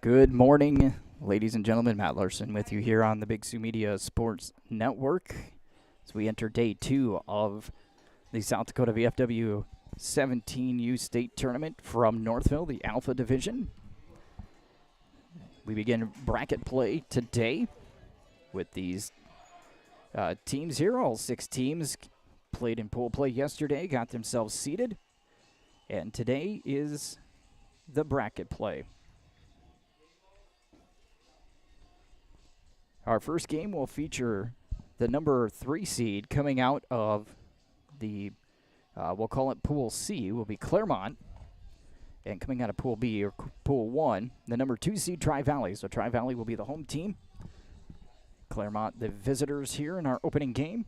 Good morning, ladies and gentlemen. Matt Larson with you here on the Big Sioux Media Sports Network as we enter day 2 of the South Dakota VFW 17U state tournament from Northville, the Alpha Division. We begin bracket play today with these teams here. All 6 teams played in pool play yesterday, got themselves seated, and today is the bracket play. Our first game will feature the number 3 seed coming out of the, we'll call it Pool C, will be Claremont. And coming out of Pool B, or Pool 1, the number 2 seed Tri-Valley. So Tri-Valley will be the home team. Claremont, the visitors here in our opening game.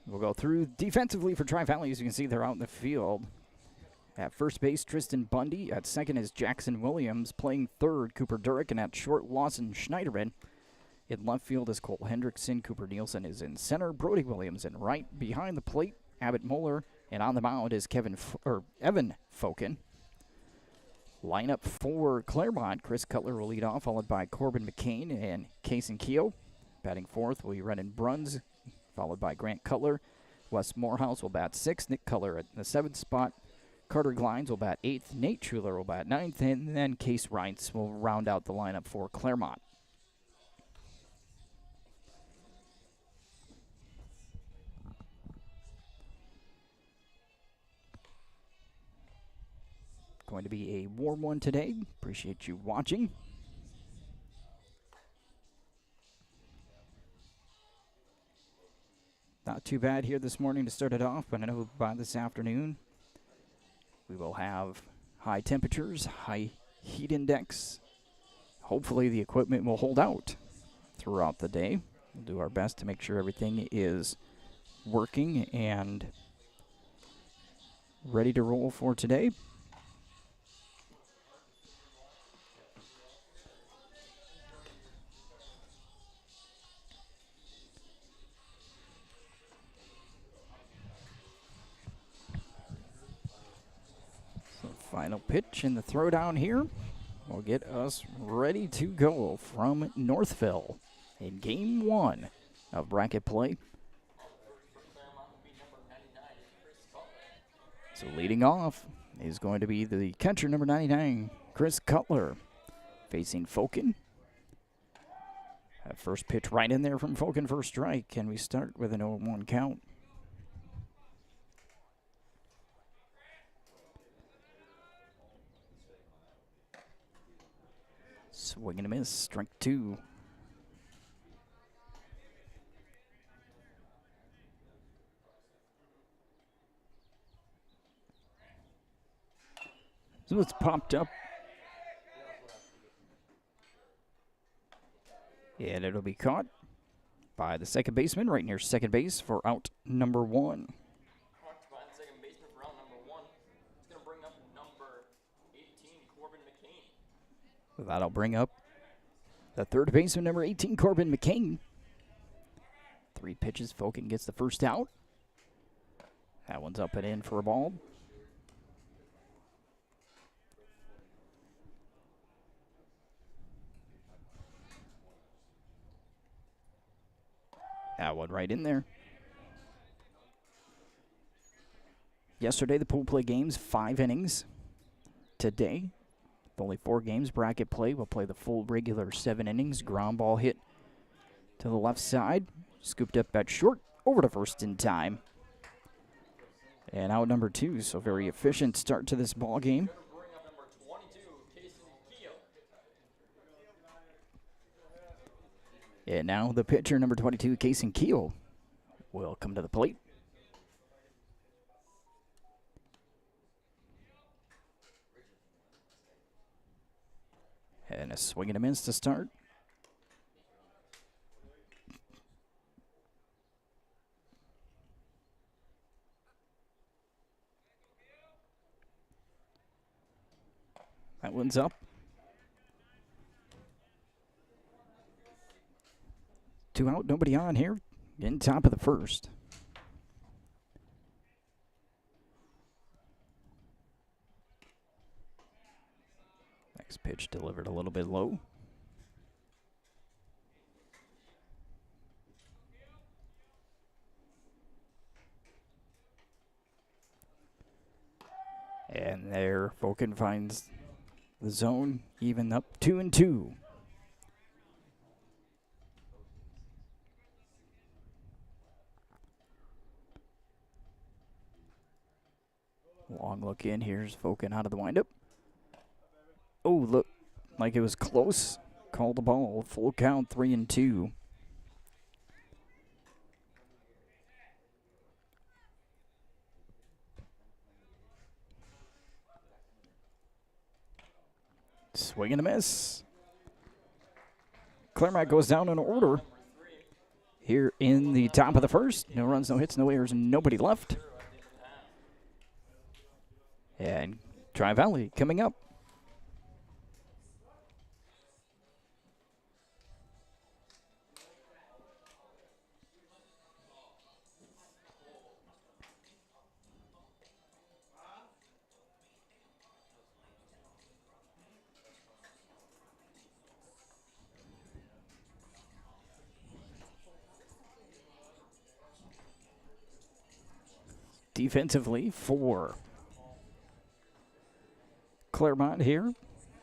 We'll go through defensively for Tri-Valley. As you can see, they're out in the field. At first base, Tristan Bundy. At second is Jackson Williams. Playing third, Cooper Durick. And at short, Lawson Schneiderman. In left field is Cole Hendrickson. Cooper Nielsen is in center. Brody Williams in right. Behind the plate, Abbott Mueller. And on the mound is Evan Foken. Lineup for Claremont. Chris Cutler will lead off, followed by Corbin McCain and Kason Keogh. Batting fourth will be Renan Bruns, followed by Grant Cutler. Wes Morehouse will bat 6th. Nick Cutler at the 7th spot. Carter Glines will bat 8th. Nate Schuler will bat 9th. And then Case Reintz will round out the lineup for Claremont. Going to be a warm one today. Appreciate you watching. Not too bad here this morning to start it off, but I know by this afternoon we will have high temperatures, high heat index. Hopefully the equipment will hold out throughout the day. We'll do our best to make sure everything is working and ready to roll for today. Final pitch and the throwdown here will get us ready to go from Northville in game 1 of bracket play. So leading off is going to be the catcher, number 99, Chris Cutler, facing Foken. That first pitch right in there from Foken for a strike, and we start with an 0-1 count. Swing and a miss, strike 2. So it's popped up. And it'll be caught by the second baseman right near second base for out number 1. That'll bring up the third baseman, number 18, Corbin McCain. 3 pitches, Foken gets the first out. That one's up and in for a ball. That one right in there. Yesterday, the pool play games, 5 innings. Today, with only 4 games, bracket play. We'll play the full regular 7 innings. Ground ball hit to the left side. Scooped up at short, over to first in time. And out number 2, so very efficient start to this ball game. And now the pitcher, number 22, Kason Keogh, will come to the plate. And a swing and a miss to start. That one's up. Two out, nobody on here. In top of the first. Next pitch delivered a little bit low. And there, Fokin finds the zone, even up 2-2. Long look in. Here's Fokin out of the windup. Oh, look like it was close. Called the ball. Full count, 3-2. Swing and a miss. Claremont goes down in order here in the top of the first. No runs, no hits, no errors, nobody left. And Tri-Valley coming up. Defensively for Claremont here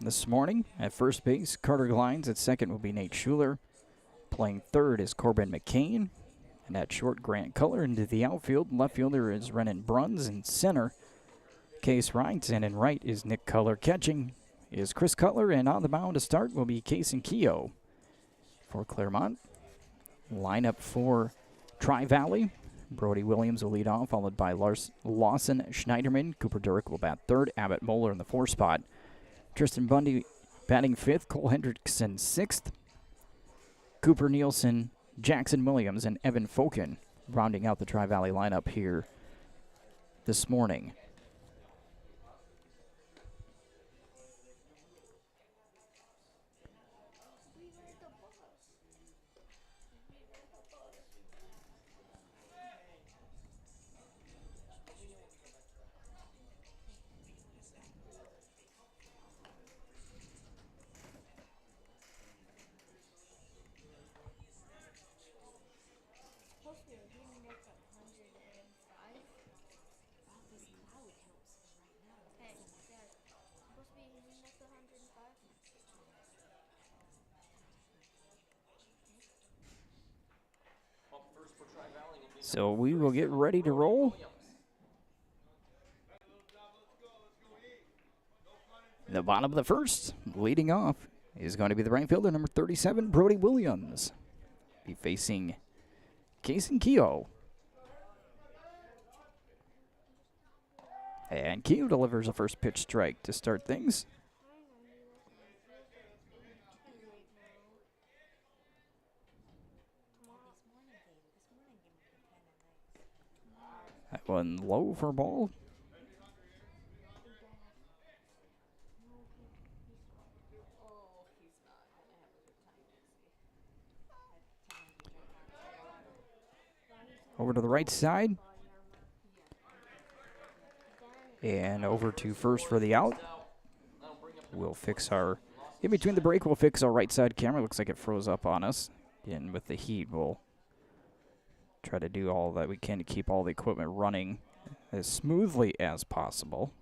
this morning. At first base, Carter Glines. At second will be Nate Schuler. Playing third is Corbin McCain. And at short, Grant Culler. Into the outfield, left fielder is Renan Bruns. In center, Case Wright. And in right is Nick Culler. Catching is Chris Cutler. And on the mound to start will be Case and Keogh for Claremont. Lineup for Tri-Valley. Brody Williams will lead off, followed by Lawson Schneiderman. Cooper Durick will bat third. Abbott Moeller in the fourth spot. Tristan Bundy batting fifth. Cole Hendrickson sixth. Cooper Nielsen, Jackson Williams, and Evan Fokin rounding out the Tri-Valley lineup here this morning. So we will get ready to roll. The bottom of the first, leading off, is going to be the right fielder, number 37, Brody Williams. Be facing Case and Keogh. And Keogh delivers a first pitch strike to start things. That one low for a ball. Over to the right side. And over to first for the out. We'll fix our, in between the break, we'll fix our right side camera. Looks like it froze up on us. And with the heat, we'll try to do all that we can to keep all the equipment running as smoothly as possible.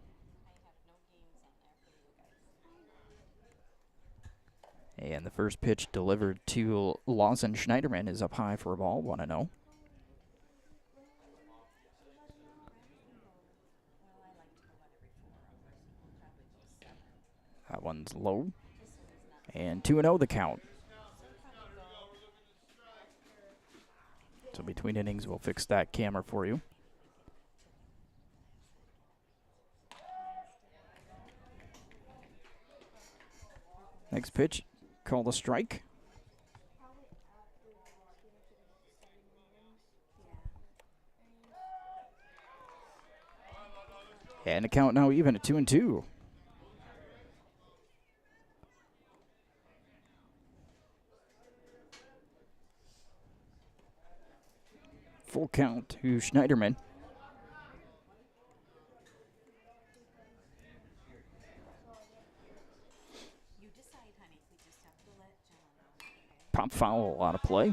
And the first pitch delivered to Lawson Schneiderman is up high for a ball, 1-0. That one's low. And 2-0 the count. So between innings, we'll fix that camera for you. Next pitch, called a strike. And the count now even at 2-2. 2-0 count to Schneiderman. Pop foul out of play.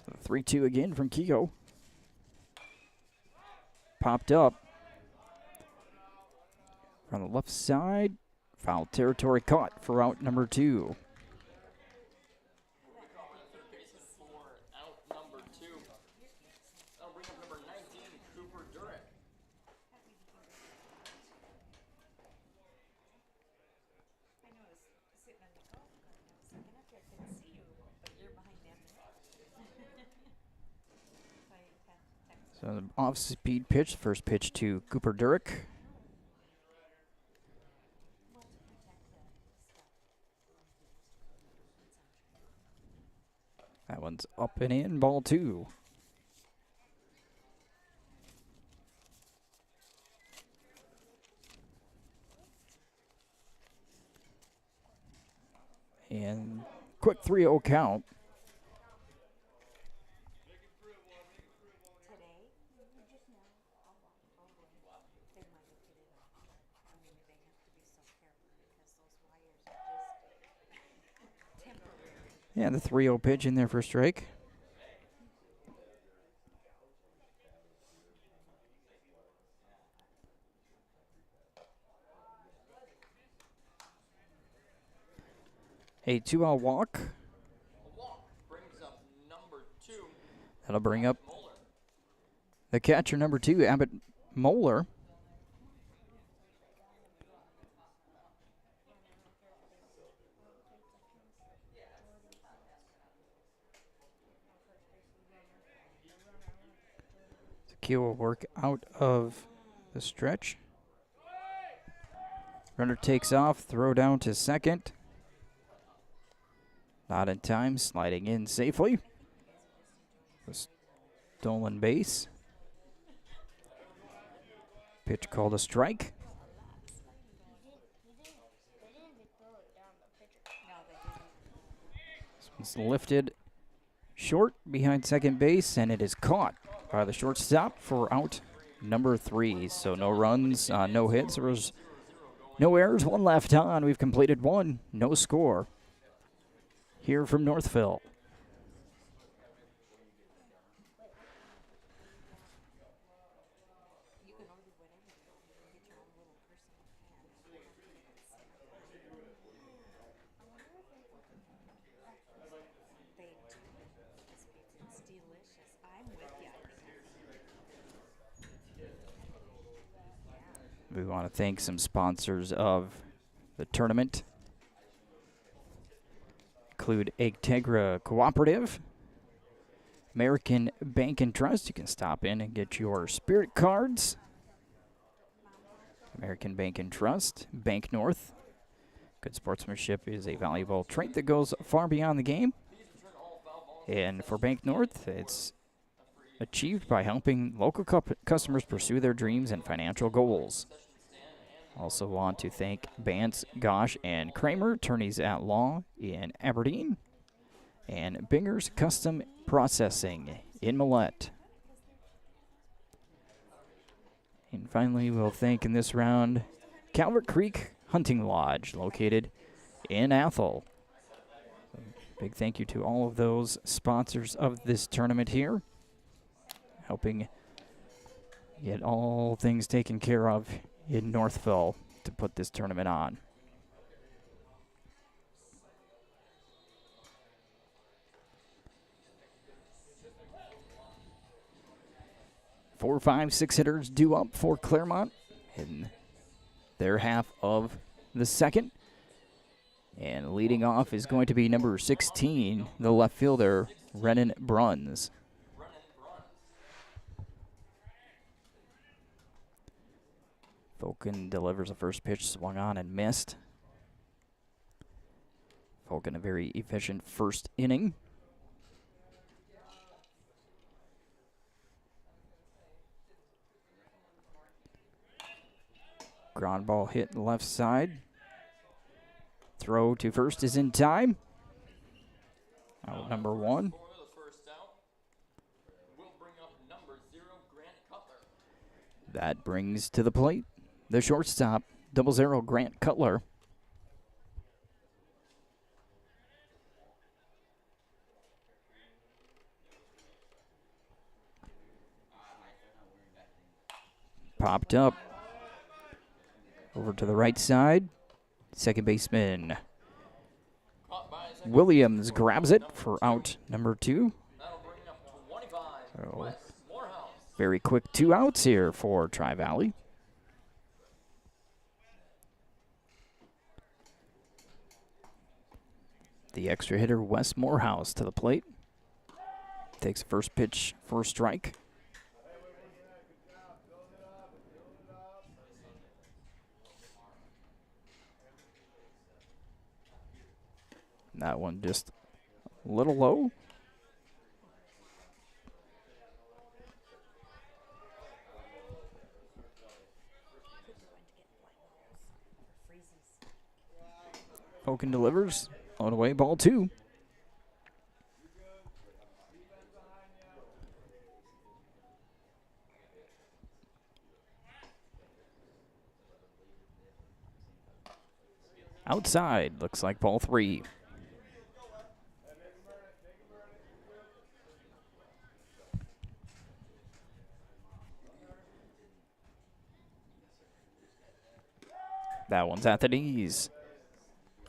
So 3-2 again from Keogh. Popped up from the left side. Foul territory caught for out number 2. So the off-speed pitch, first pitch to Cooper Durick. That one's up and in, ball 2. And quick 3-0 count. Yeah, the 3-0 pitch in there for a strike. A 2-out walk. Brings up number 2. That'll bring up the catcher, number 2, Abbott Moeller. Keel will work out of the stretch. Runner takes off, throw down to second. Not in time, sliding in safely. The stolen base. Pitch called a strike. This one's lifted short behind second base, and it is caught by the shortstop for out number 3. So no runs, no hits. There was no errors, 1 left on. We've completed 1, no score here from Northville. We want to thank some sponsors of the tournament. Include Integra Cooperative, American Bank and Trust. You can stop in and get your spirit cards. American Bank and Trust, Bank North. Good sportsmanship is a valuable trait that goes far beyond the game. And for Bank North, it's achieved by helping local customers pursue their dreams and financial goals. Also want to thank Bance, Gosh, and Kramer, attorneys at law in Aberdeen, and Binger's Custom Processing in Millette. And finally, we'll thank in this round Calvert Creek Hunting Lodge, located in Athol. Big thank you to all of those sponsors of this tournament here, helping get all things taken care of in Northville to put this tournament on. Four, 5, 6 hitters due up for Claremont in their half of the second. And leading off is going to be number 16, the left fielder, Renan Bruns. Falcon delivers a first pitch, swung on and missed. Falcon a very efficient first inning. Ground ball hit left side. Throw to first is in time. Out number 1. For the first out, will bring up number 0, Grant Cutler. That brings to the plate the shortstop, 00 Grant Cutler. Popped up. Over to the right side. Second baseman Caught by second Williams grabs it for out number 2. That'll bring up 25, Oh. Wes Morehouse. Very quick 2 outs here for Tri-Valley. The extra hitter, Wes Morehouse, to the plate. Takes first pitch for a strike. That one just a little low. Hogan delivers. On away, ball 2. Outside, looks like ball 3. That one's at the knees.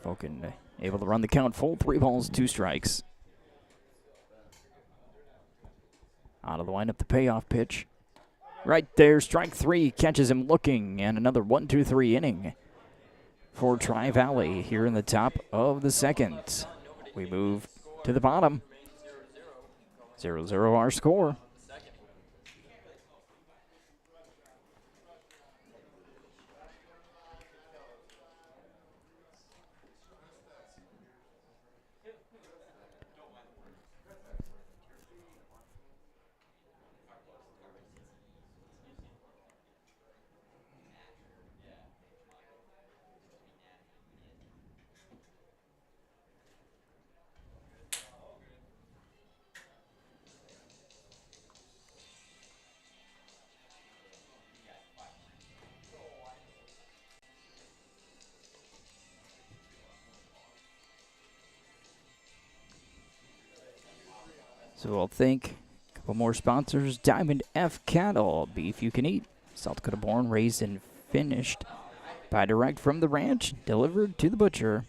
Falcon able to run the count full. 3 balls, 2 strikes. Out of the lineup, the payoff pitch. Right there, strike 3. Catches him looking. And another 1-2-3 inning for Tri-Valley here in the top of the second. We move to the bottom. 0-0 our score. So we'll thank a couple more sponsors. Diamond F Cattle, beef you can eat. South Dakota born, raised, and finished by direct from the ranch, delivered to the butcher.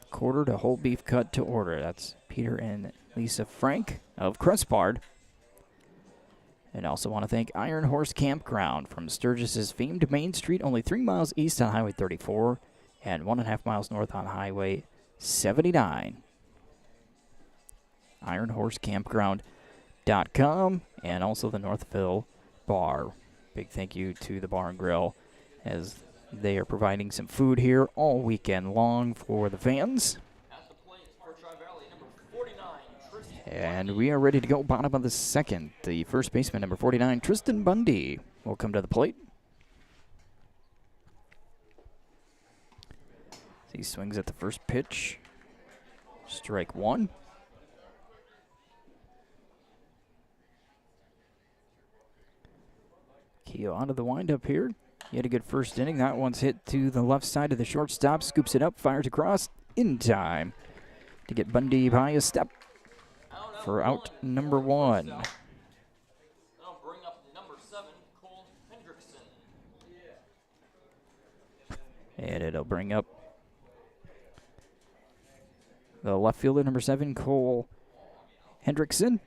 Quarter to whole beef cut to order. That's Peter and Lisa Frank of Crestbard. And also want to thank Iron Horse Campground from Sturgis's famed Main Street, only 3 miles east on Highway 34 and 1.5 miles north on Highway 79. IronHorseCampground.com, and also the Northville Bar. Big thank you to the Bar and Grill as they are providing some food here all weekend long for the fans. At the plate for Tri-Valley, number 49, Tristan And we are ready to go bottom of the second. The first baseman, number 49, Tristan Bundy, will come to the plate. He swings at the first pitch. Strike 1. Keo onto the windup here. He had a good first inning. That one's hit to the left side of the shortstop. Scoops it up, fires across in time to get Bundy by a step for out number 1. That'll bring up number 7, Cole Hendrickson. And it'll bring up the left fielder, number 7, Cole Hendrickson.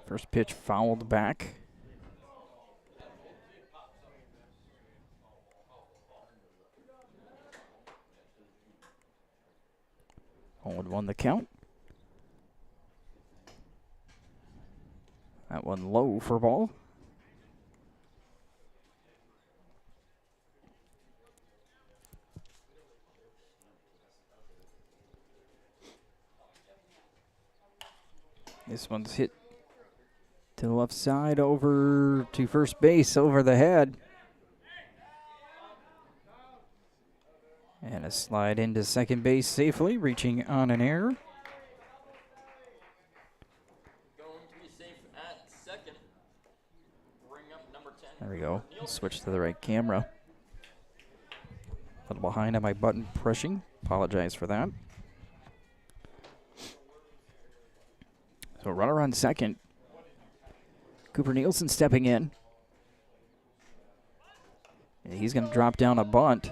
First pitch fouled back. 0-1 the count. That one low for ball. This one's hit to the left side, over to first base, over the head. And a slide into second base safely, reaching on an error. Going to be safe at second. Bring up number 10. There we go. Nielsen. Switch to the right camera. A little behind on my button pushing. Apologize for that. So runner on second. Cooper Nielsen stepping in. And he's going to drop down a bunt.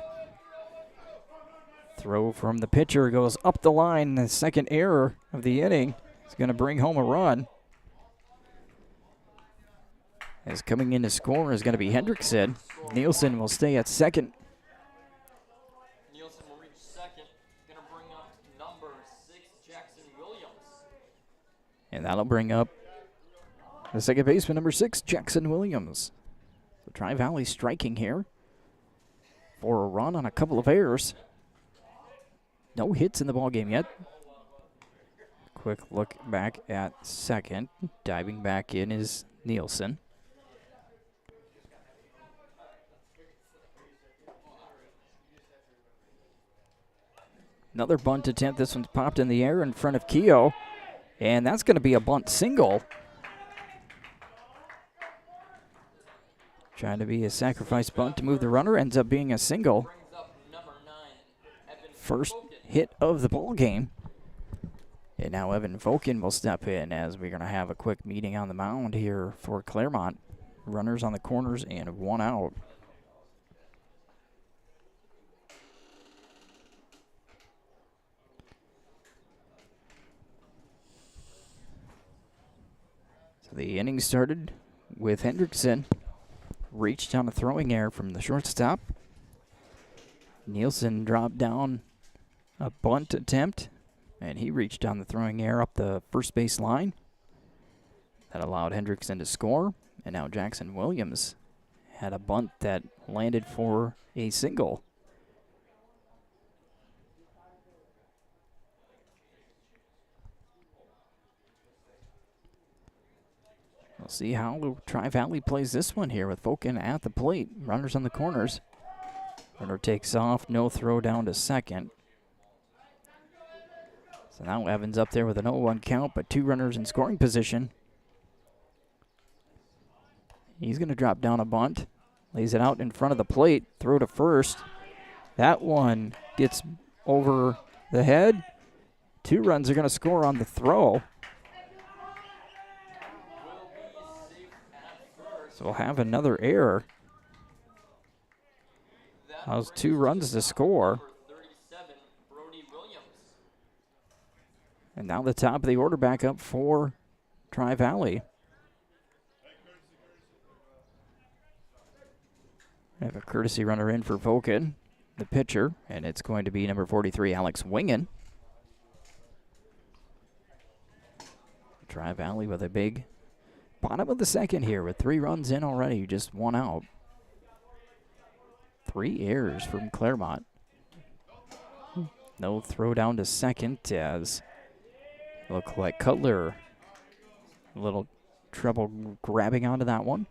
Throw from the pitcher goes up the line. The second error of the inning is going to bring home a run. As coming in to score is going to be Hendrickson. Nielsen will stay at second. Nielsen will reach second. Going to bring up number 6, Jackson Williams. And that'll bring up the second baseman, number 6, Jackson Williams. So Tri-Valley striking here for a run on a couple of errors. No hits in the ballgame yet. Quick look back at second. Diving back in is Nielsen. Another bunt attempt. This one's popped in the air in front of Keogh. And that's going to be a bunt single. Trying to be a sacrifice bunt to move the runner. Ends up being a single. Brings up number 9, Evan First Voken. hit of the ball game. And now Evan Voken will step in as we're going to have a quick meeting on the mound here for Claremont. Runners on the corners and 1 out. So the inning started with Hendrickson. Reached on a throwing error from the shortstop. Nielsen dropped down a bunt attempt, and he reached on the throwing error up the first base line. That allowed Hendrickson to score, and now Jackson Williams had a bunt that landed for a single. We'll see how Tri-Valley plays this one here with Voken at the plate. Runners on the corners. Runner takes off, no throw down to second. So now Evans up there with an 0-1 count, but 2 runners in scoring position. He's going to drop down a bunt. Lays it out in front of the plate. Throw to first. That one gets over the head. 2 runs are going to score on the throw. So we'll have another error. Allows 2 runs to score. And now the top of the order back up for Tri-Valley. We have a courtesy runner in for Voken, the pitcher, and it's going to be number 43, Alex Wingen. Tri-Valley with a big bottom of the second here with 3 runs in already, just 1 out. 3 errors from Claremont. No throw down to second as look like Cutler. A little trouble grabbing onto that one.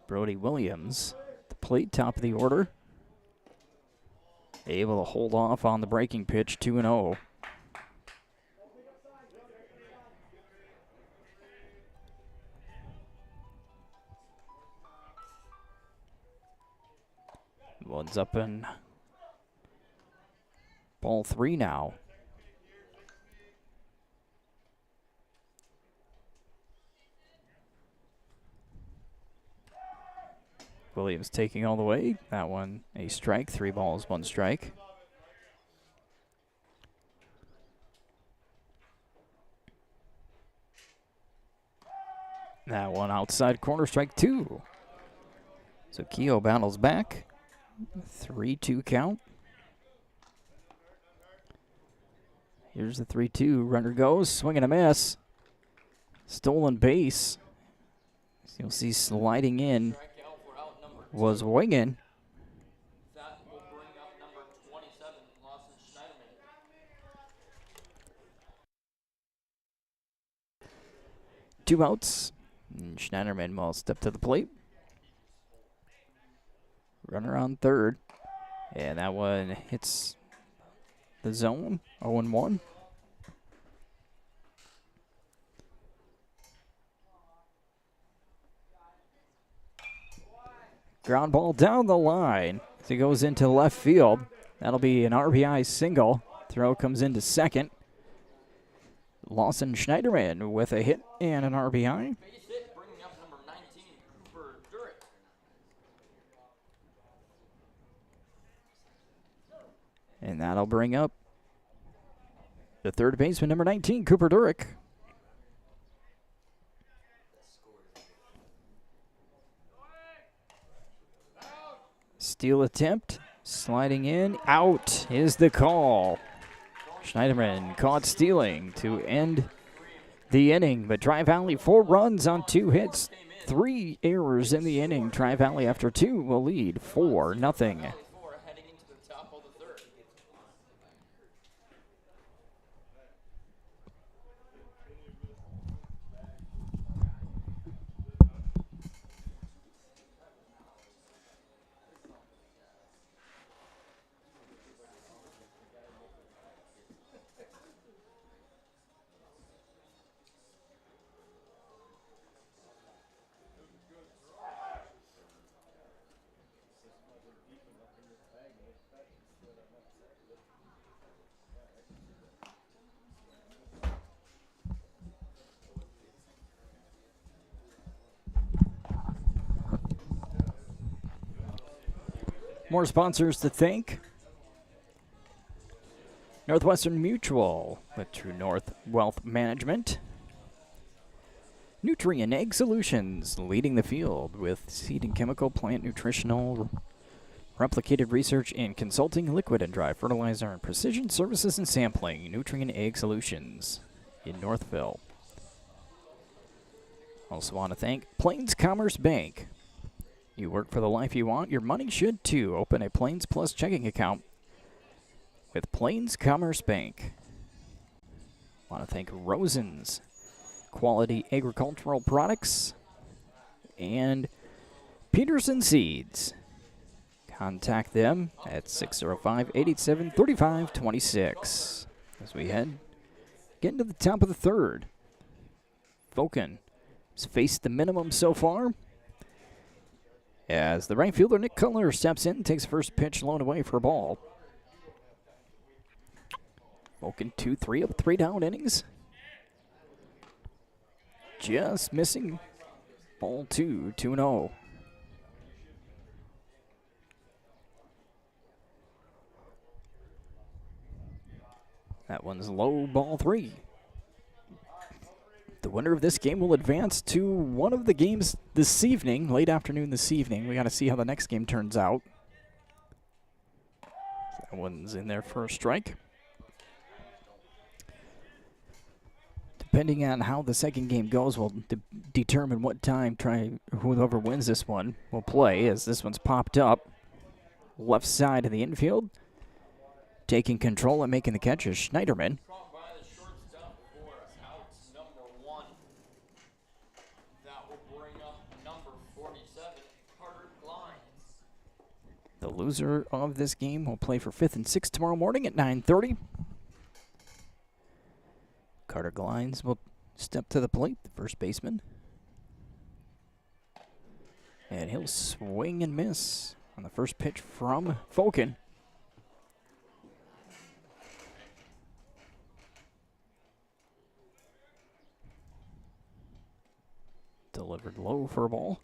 Brody Williams, the plate, top of the order. Able to hold off on the breaking pitch, 2-0. One's up in ball 3 now. Williams taking all the way. That one a strike. 3 balls, 1 strike. That one outside corner, strike 2. So Keogh battles back. 3-2 count. Here's the 3-2. Runner goes. Swing and a miss. Stolen base. So you'll see sliding in was Wingen. That will bring up number 27, Lawson Schneiderman. 2 outs. And Schneiderman will step to the plate. Runner on third. And that one hits the zone. 0-1. Ground ball down the line. As it goes into left field. That'll be an RBI single. Throw comes into second. Lawson Schneiderman with a hit and an RBI. Base hit, bringing up number 19, Cooper Durrett. And that'll bring up the third baseman, number 19, Cooper Durrett. Steal attempt, sliding in, out is the call. Schneiderman caught stealing to end the inning, but Tri-Valley 4 runs on 2 hits, 3 errors in the inning. Tri-Valley after 2 will lead 4-0. Heading into the top of the third. More sponsors to thank. Northwestern Mutual with True North Wealth Management. Nutrient Egg Solutions leading the field with seed and chemical, plant nutritional, replicated research and consulting, liquid and dry fertilizer, and precision services and sampling. Nutrient Egg Solutions in Northville. Also want to thank Plains Commerce Bank. You work for the life you want, your money should too. Open a Plains Plus checking account with Plains Commerce Bank. Want to thank Rosen's Quality Agricultural Products and Peterson Seeds. Contact them at 605-887-3526. As we get into the top of the third. Vulcan has faced the minimum so far. As the right fielder, Nick Cutler, steps in, takes first pitch, low and away for a ball. Vulcan 2-3 up, 3 down innings. Just missing. Ball 2, 2-0. That one's low, ball 3. The winner of this game will advance to one of the games this evening, late afternoon this evening. We got to see how the next game turns out. That one's in there for a strike. Depending on how the second game goes, will determine what time whoever wins this one will play, as this one's popped up. Left side of the infield. Taking control and making the catch is Schneiderman. Caught by the shortstop for out number 1. That will bring up number 47, Carter Glines. The loser of this game will play for 5th and 6th tomorrow morning at 9:30. Carter Glines will step to the plate, the first baseman. And he'll swing and miss on the first pitch from Fulkin. Delivered low for a ball.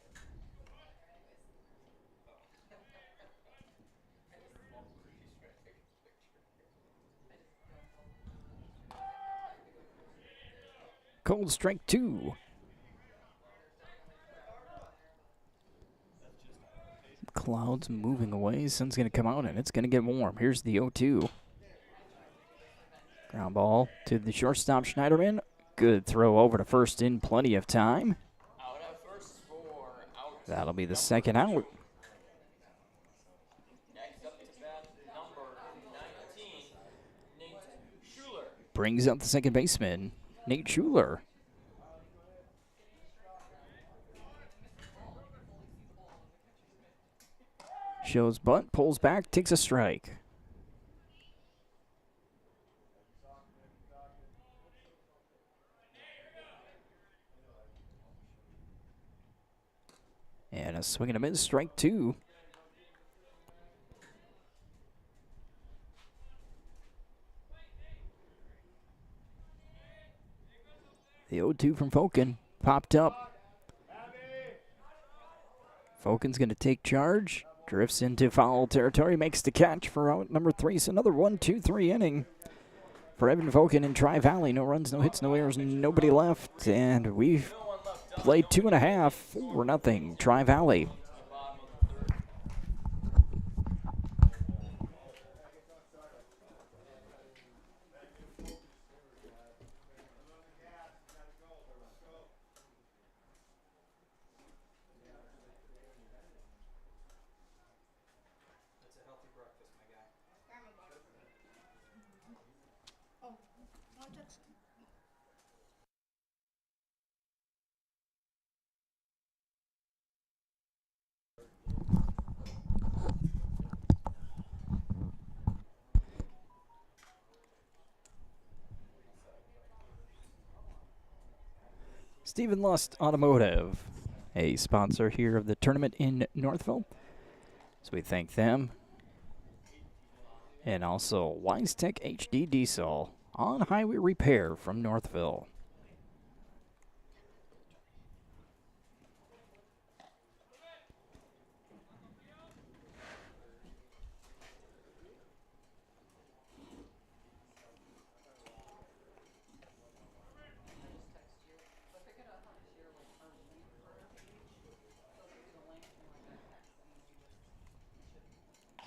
Cold strike 2. Clouds moving away. Sun's going to come out and it's going to get warm. Here's the 0-2. Ground ball to the shortstop, Schneiderman. Good throw over to first in plenty of time. Out at first for out. That'll be the second out. Next up to bat, number 19, Nate Schuler. Brings up the second baseman, Nate Schuler. Shows bunt, pulls back, takes a strike. And a swing and a miss, strike 2. The 0-2 from Fokin popped up. Fokin's going to take charge. Drifts into foul territory, makes the catch for out number 3. So another 1-2-3 inning for Evan Fokin in Tri-Valley. No runs, no hits, no errors, nobody left. And we've played 2.5 for nothing. Tri-Valley. Stephen Lust Automotive, a sponsor here of the tournament in Northville. So we thank them. And also WiseTech HD Diesel, on-highway repair from Northville.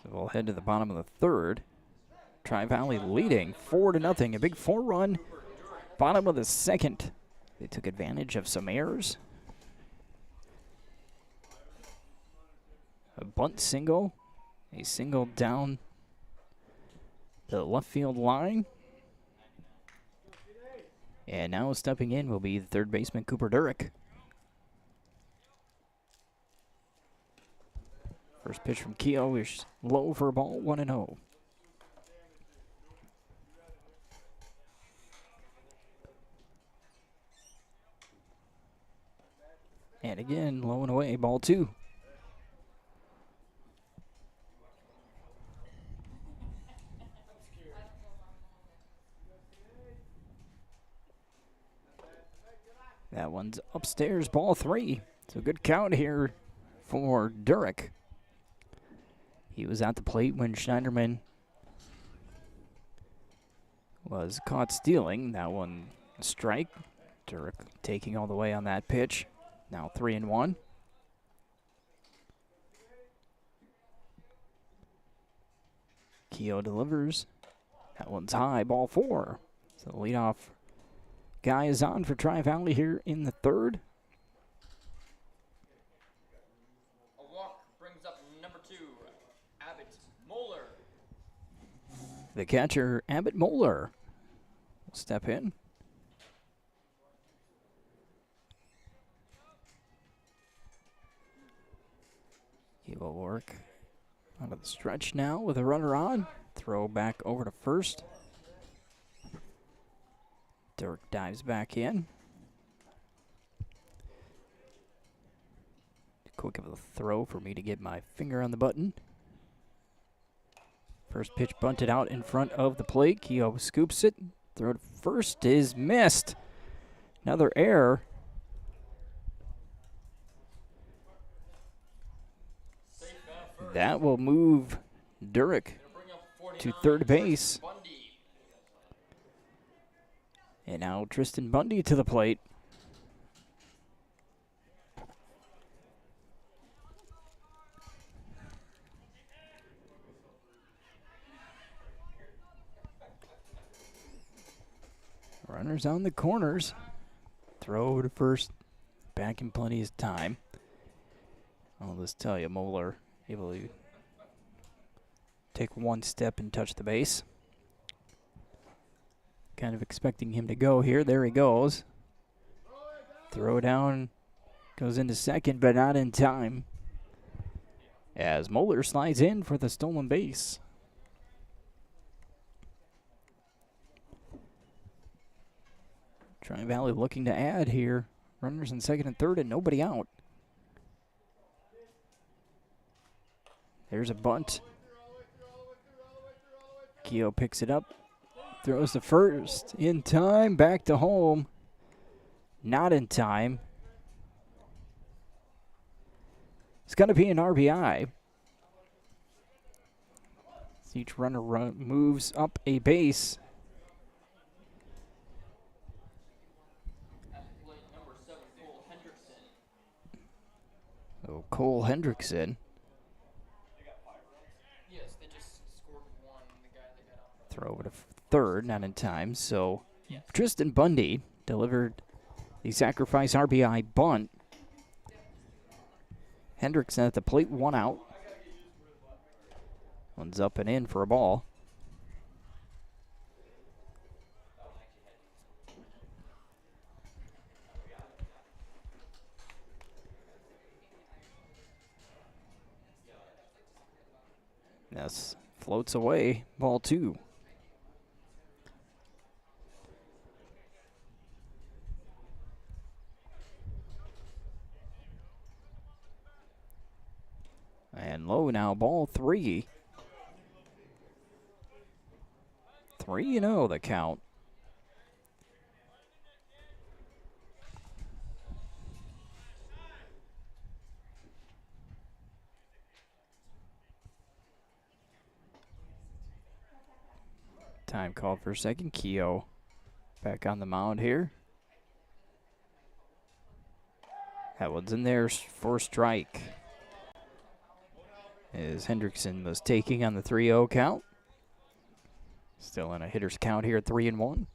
So we'll head to the bottom of the 3rd. Tri-Valley leading 4-0, a big 4-run. Bottom of the 2nd. They took advantage of some errors. A bunt single. A single down the left field line. And now stepping in will be the 3rd baseman, Cooper Durick. First pitch from Keogh is low for a ball, 1-0. And again, low and away, ball 2. That one's upstairs, ball 3. So good count here for Durick. He was at the plate when Schneiderman was caught stealing. That one a strike. Durick taking all the way on that pitch. Now 3-1. Keogh delivers. That one's high, ball 4. So the leadoff guy is on for Tri-Valley here in the 3rd. A walk brings up number 2, Abbott Moeller. The catcher, Abbott Moeller, will step in. He will work out of the stretch now with a runner on. Throw back over to first. Dirk dives back in. Quick of a throw for me to get my finger on the button. First pitch bunted out in front of the plate. Keogh scoops it. Throw to first is missed. Another error. That will move Durick to 3rd base. And now Tristan Bundy to the plate. Runners on the corners. Throw over to first. Back in plenty of time. I'll just tell you, Moeller able to take one step and touch the base. Kind of expecting him to go here. There he goes. Throw down. Goes into second, but not in time. as Moeller slides in for the stolen base. Tri-Valley looking to add here. Runners in second and third and nobody out. There's a bunt. Keogh picks it up. Throws the first. In time. Back to home. Not in time. It's going to be an RBI. Each runner moves up a base. So Cole Hendrickson. Yes, they just scored one. The guy that got out. Throw over to third, not in time. So Tristan Bundy delivered the sacrifice RBI bunt. Hendrickson at the plate, one out. One's up and in for a ball. This floats away, ball two. And low now, ball three. 3-0 the count. Time called for a second. Keogh back on the mound here. That one's in there for strike. As Hendrickson was taking on the 3-0 count. Still in a hitter's count here at 3-1.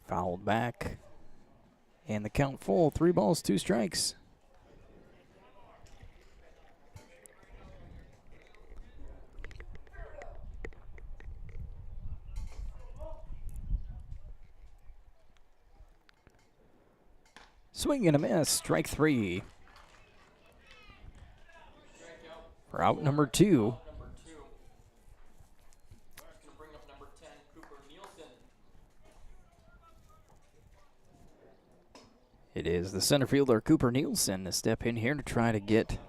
Fouled back. And the count full. 3 balls, 2 strikes. Swing and a miss. Strike 3. For out number 2. Number 2. Going to bring up number 10, Cooper Nielsen. It is the center fielder, Cooper Nielsen, to step in here to try to get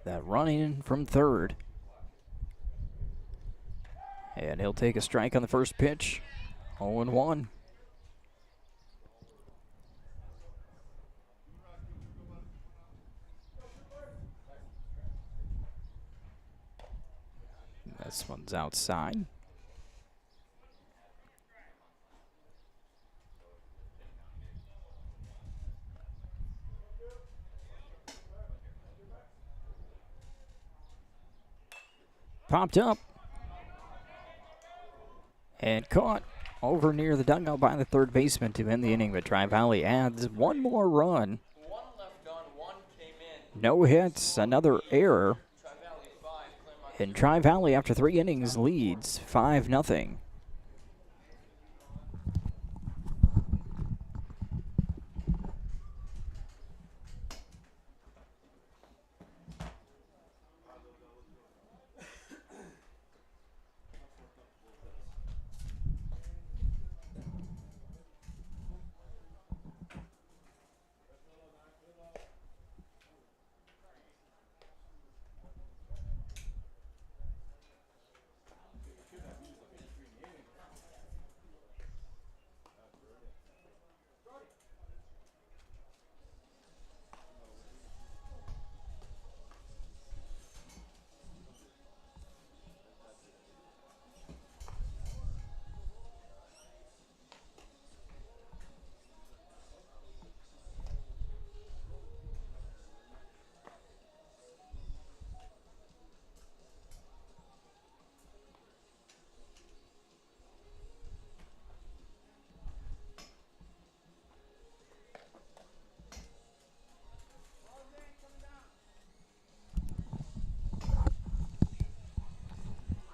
that run in from third. And he'll take a strike on the first pitch. 0-1. This one's outside. Popped up. And caught over near the dugout by the third baseman to end the inning. But Tri-Valley adds one more run. One left on, one came in. No hits, another error. Tri-Valley 5, Claremont. And Tri-Valley, after 3 innings, leads 5-0.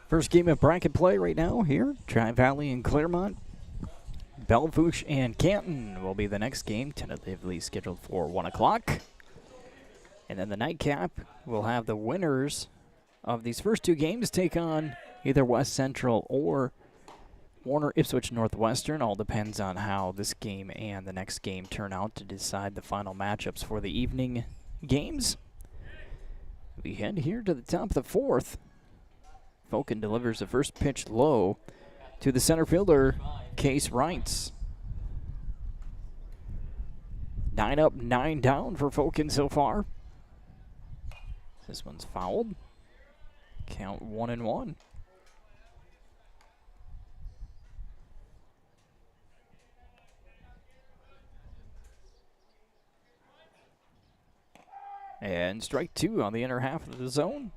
First game of bracket play right now here. Tri-Valley and Claremont Bellevue and Canton will be the next game, tentatively scheduled for 1 o'clock. And then the nightcap will have the winners of these first 2 games take on either West Central or Warner Ipswich Northwestern. All depends on how this game and the next game turn out to decide the final matchups for the evening games. We head here to the top of the 4th. Vulcan delivers the first pitch low to the center fielder, Case Wrights. 9 up, 9 down for Vulcan so far. This one's fouled. Count 1-1. And strike 2 on the inner half of the zone.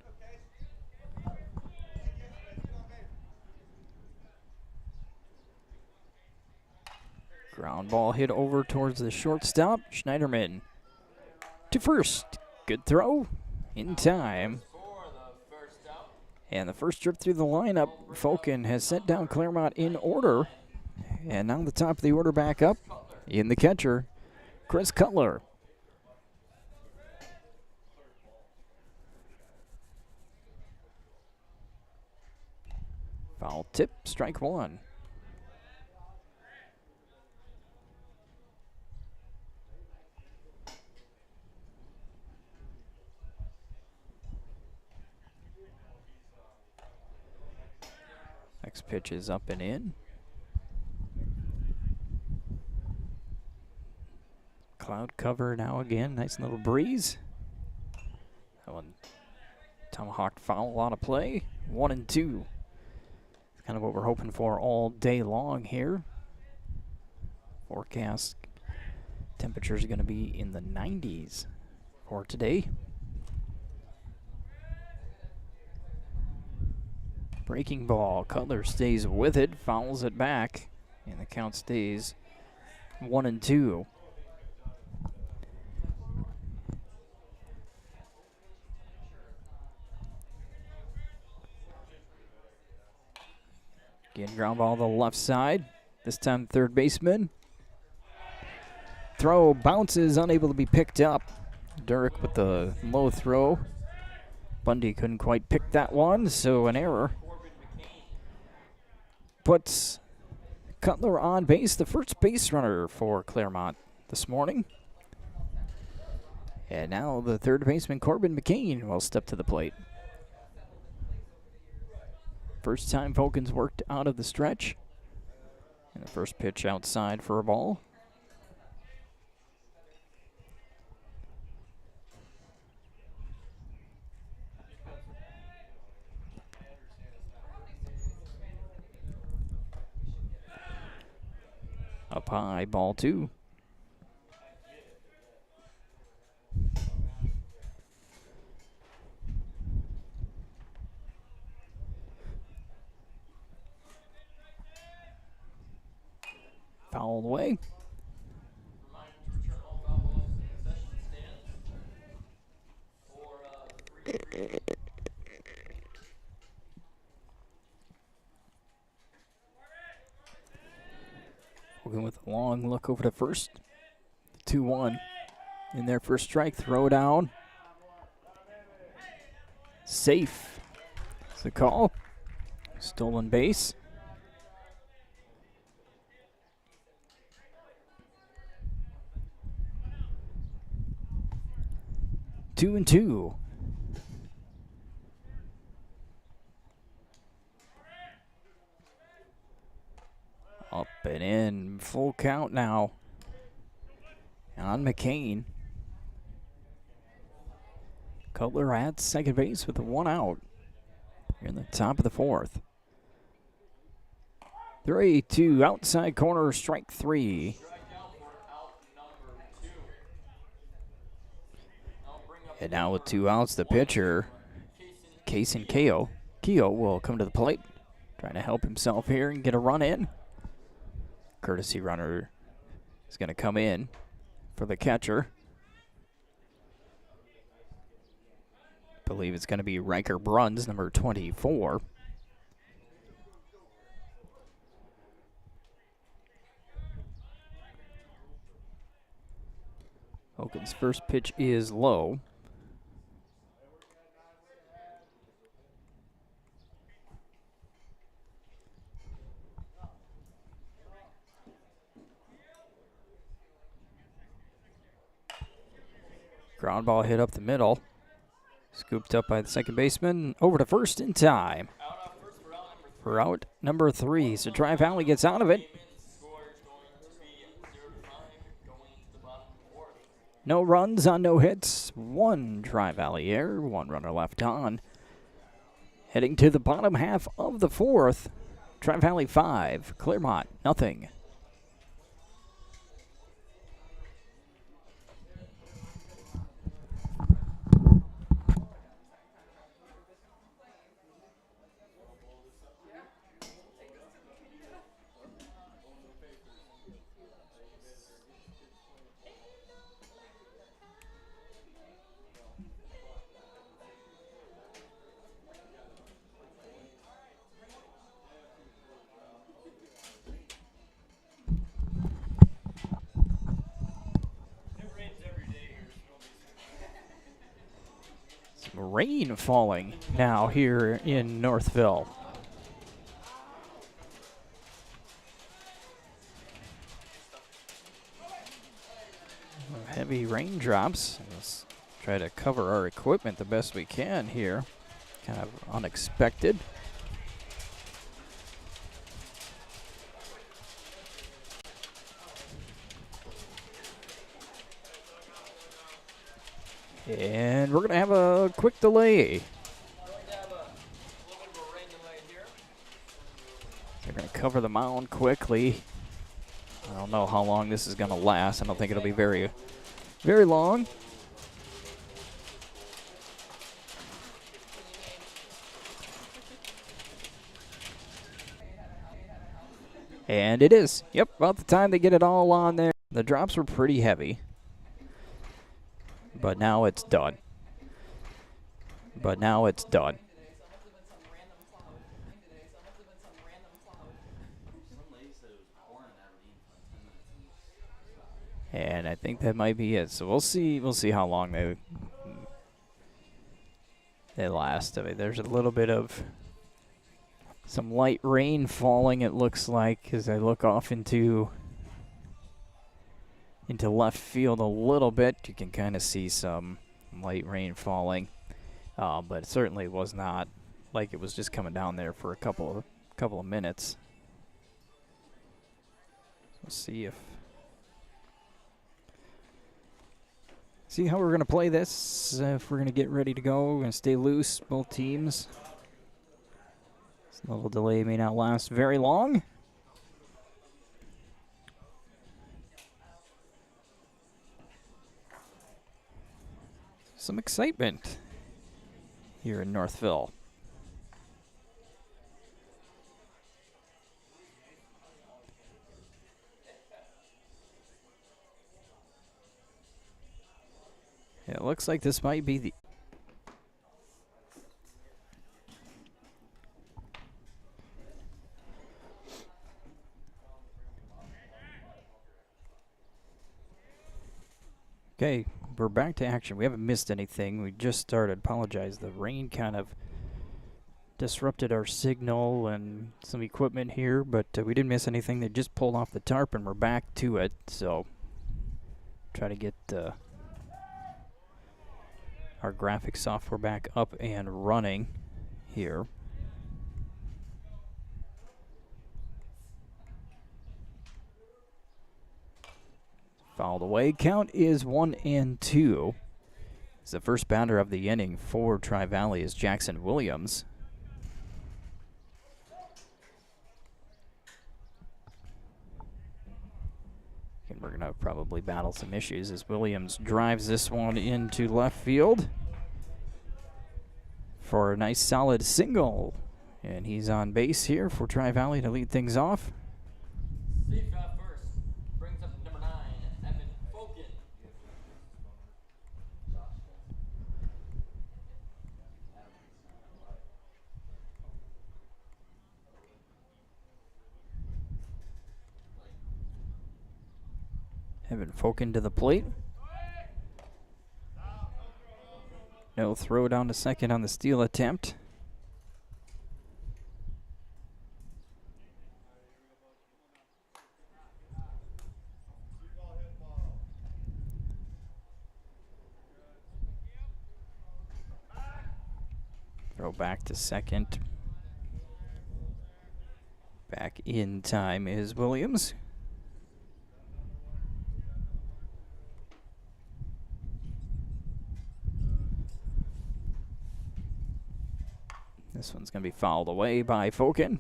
Ground ball hit over towards the shortstop. Schneiderman to first. Good throw in time. And the first trip through the lineup, Vulcan has sent down Claremont in order. And now the top of the order back up in the catcher, Chris Cutler. Foul tip, strike 1. Next pitch is up and in. Cloud cover now again. Nice little breeze. That one tomahawked foul on a play. 1-2. It's kind of what we're hoping for all day long here. Forecast temperatures are going to be in the 90s for today. Breaking ball. Cutler stays with it, fouls it back, and the count stays 1-2. Again, ground ball to the left side. This time, third baseman. Throw bounces, unable to be picked up. Durick with the low throw. Bundy couldn't quite pick that one, so an error. Puts Cutler on base, the first base runner for Claremont this morning. And now the third baseman, Corbin McCain, will step to the plate. First time Vulcan's worked out of the stretch. And the first pitch outside for a ball. Up high, ball 2. Fouled away. Working with a long look over to first. 2-1 in their first strike. Throw down. Safe. It's the call. Stolen base. Two and 2. Up and in, full count now on McCain. Cutler at second base with 1 out. Here in the top of the 4th. 3-2 outside corner, strike 3. And now with 2 outs, the pitcher, Kason Keogh. Keogh will come to the plate, trying to help himself here and get a run in. Courtesy runner is going to come in for the catcher. I believe it's going to be Riker Bruns, number 24. Hogan's first pitch is low. Ground ball hit up the middle. Scooped up by the second baseman. Over to first in time. For out number 3. So Tri-Valley gets out of it. No runs on no hits. 1 Tri-Valley error. 1 runner left on. Heading to the bottom half of the 4th. Tri-Valley 5. Claremont nothing. Rain falling now here in Northville. Heavy raindrops. Let's try to cover our equipment the best we can here. Kind of unexpected. And we're going to have a quick delay. They're going to cover the mound quickly. I don't know how long this is going to last. I don't think it'll be very, very long. And it is. Yep, about the time they get it all on there. The drops were pretty heavy. But now it's done. And I think that might be it. So we'll see how long they last. I mean, there's a little bit of some light rain falling, it looks like, as I look off into left field a little bit. You can kind of see some light rain falling, but it certainly was not like it was just coming down there for a couple of minutes. Let's see how we're gonna play this. If we're gonna get ready to go, we're gonna stay loose, both teams. This little delay may not last very long. Some excitement here in Northville. It looks like this might be the okay. We're back to action. We haven't missed anything. We just started. Apologize. The rain kind of disrupted our signal and some equipment here, but we didn't miss anything. They just pulled off the tarp and we're back to it. So try to get our graphic software back up and running here. Fouled away. Count is 1-2. It's the first batter of the inning for Tri-Valley is Jackson Williams. And we're going to probably battle some issues as Williams drives this one into left field for a nice solid single. And he's on base here for Tri-Valley to lead things off. Evan Fokin to the plate. No throw down to second on the steal attempt. Throw back to second. Back in time is Williams. This one's going to be fouled away by Fokin.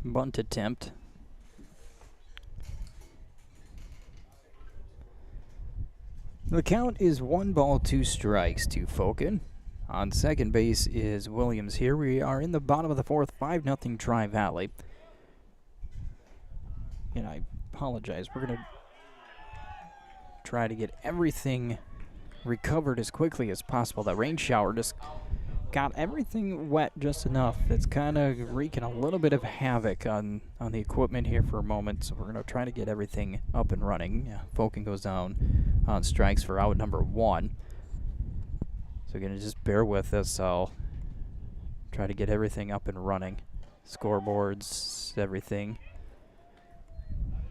Bunt attempt. The count is 1 ball, 2 strikes to Fokin. On second base is Williams here. We are in the bottom of the fourth, 5-0 Tri-Valley. And I apologize. We're going to try to get everything recovered as quickly as possible. That rain shower just got everything wet just enough. It's kind of wreaking a little bit of havoc on the equipment here for a moment. So we're going to try to get everything up and running. Fokin goes down on strikes for out number 1. So going to just bear with us. I'll try to get everything up and running. Scoreboards, everything.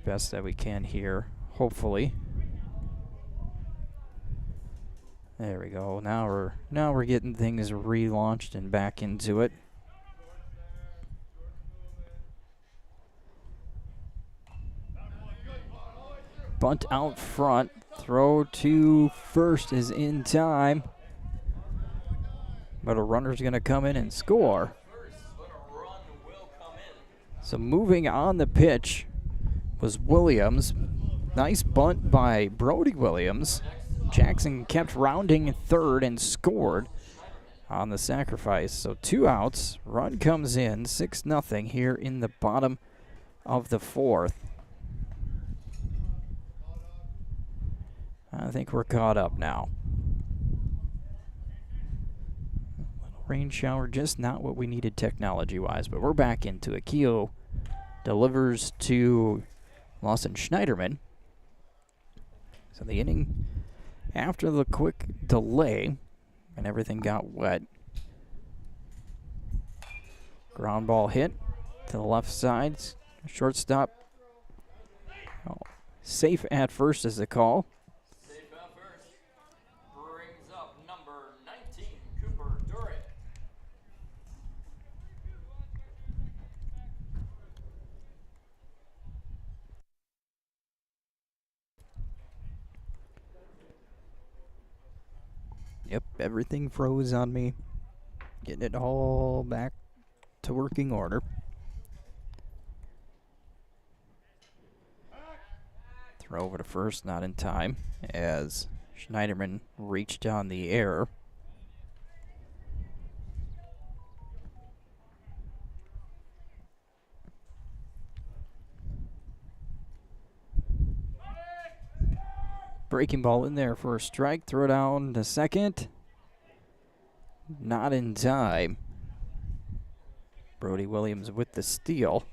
Best that we can here, hopefully. There we go. Now we're getting things relaunched and back into it. Bunt out front. Throw to first is in time. But a runner's going to come in and score. So moving on the pitch was Williams. Nice bunt by Brody Williams. Jackson kept rounding third and scored on the sacrifice. So 2 outs. Run comes in, 6-0 here in the bottom of the fourth. I think we're caught up now. Rain shower, just not what we needed technology-wise, but we're back into it. Keogh delivers to Lawson Schneiderman. So the inning, after the quick delay, and everything got wet. Ground ball hit to the left side. Shortstop. Oh, safe at first is the call. Yep, everything froze on me. Getting it all back to working order. Throw over to first, not in time, as Schneiderman reached on the error. Breaking ball in there for a strike. Throw down to second. Not in time. Brody Williams with the steal.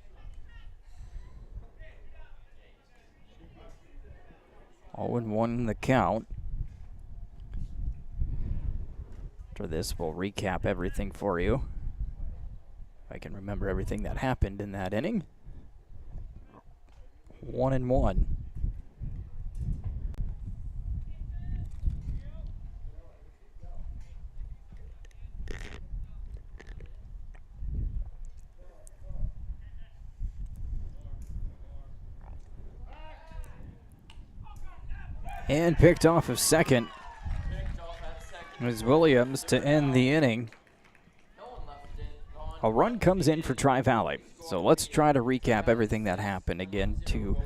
All in 1 in the count. After this, we'll recap everything for you. If I can remember everything that happened in that inning. 1-1. And picked off of second. It was Williams to end the inning. A run comes in for Tri-Valley. So let's try to recap everything that happened again to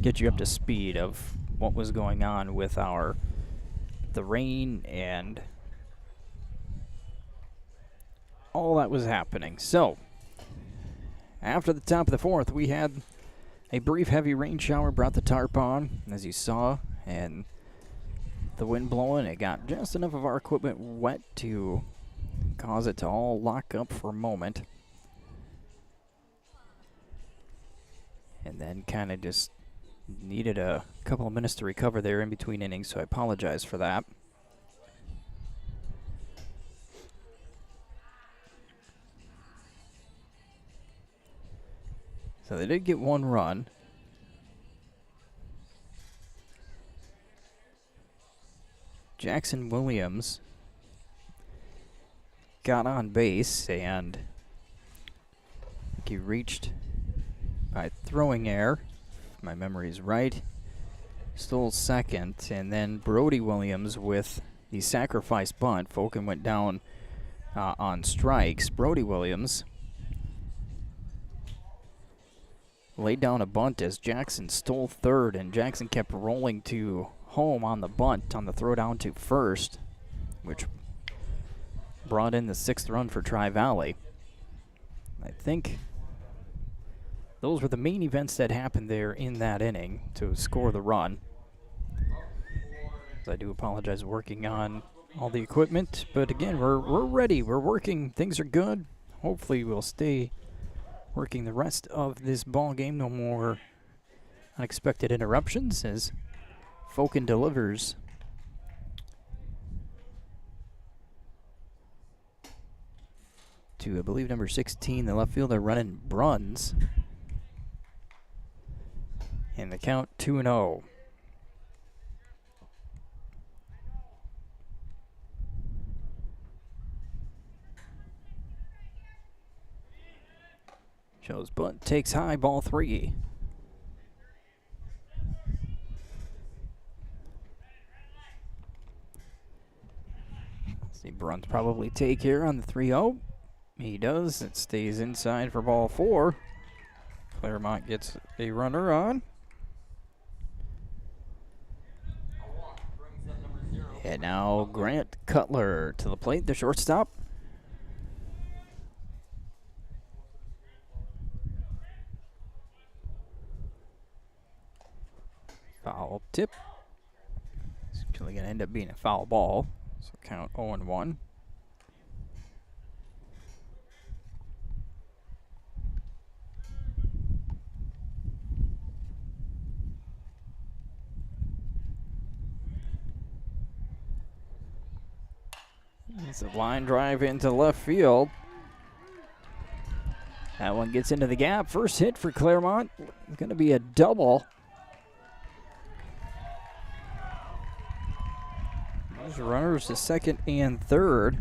get you up to speed of what was going on with the rain and all that was happening. So after the top of the fourth, we had a brief heavy rain shower, brought the tarp on, as you saw, and the wind blowing. It got just enough of our equipment wet to cause it to all lock up for a moment. And then kind of just needed a couple of minutes to recover there in between innings, so I apologize for that. So they did get one run. Jackson Williams got on base, and he reached by throwing error, if my memory is right, stole second, and then Brody Williams with the sacrifice bunt. Fulkin went down on strikes. Brody Williams laid down a bunt as Jackson stole third, and Jackson kept rolling to home on the bunt on the throw down to first, which brought in the 6th run for Tri-Valley. I think those were the main events that happened there in that inning to score the run. I do apologize working on all the equipment, but again, we're ready. We're working. Things are good. Hopefully we'll stay working the rest of this ball game. No more unexpected interruptions as Fulkin delivers. To, I believe, number 16, the left fielder, running Bruns. And the count 2-0. Shows bunt, takes high, ball 3. See Bruns probably take here on the 3-0. He does. It stays inside for ball 4. Claremont gets a runner on. And now Grant Cutler to the plate, the shortstop. Foul tip. It's actually going to end up being a foul ball. So count 0-1. It's a line drive into left field. That one gets into the gap. First hit for Claremont. It's going to be a double. There's runners to second and third.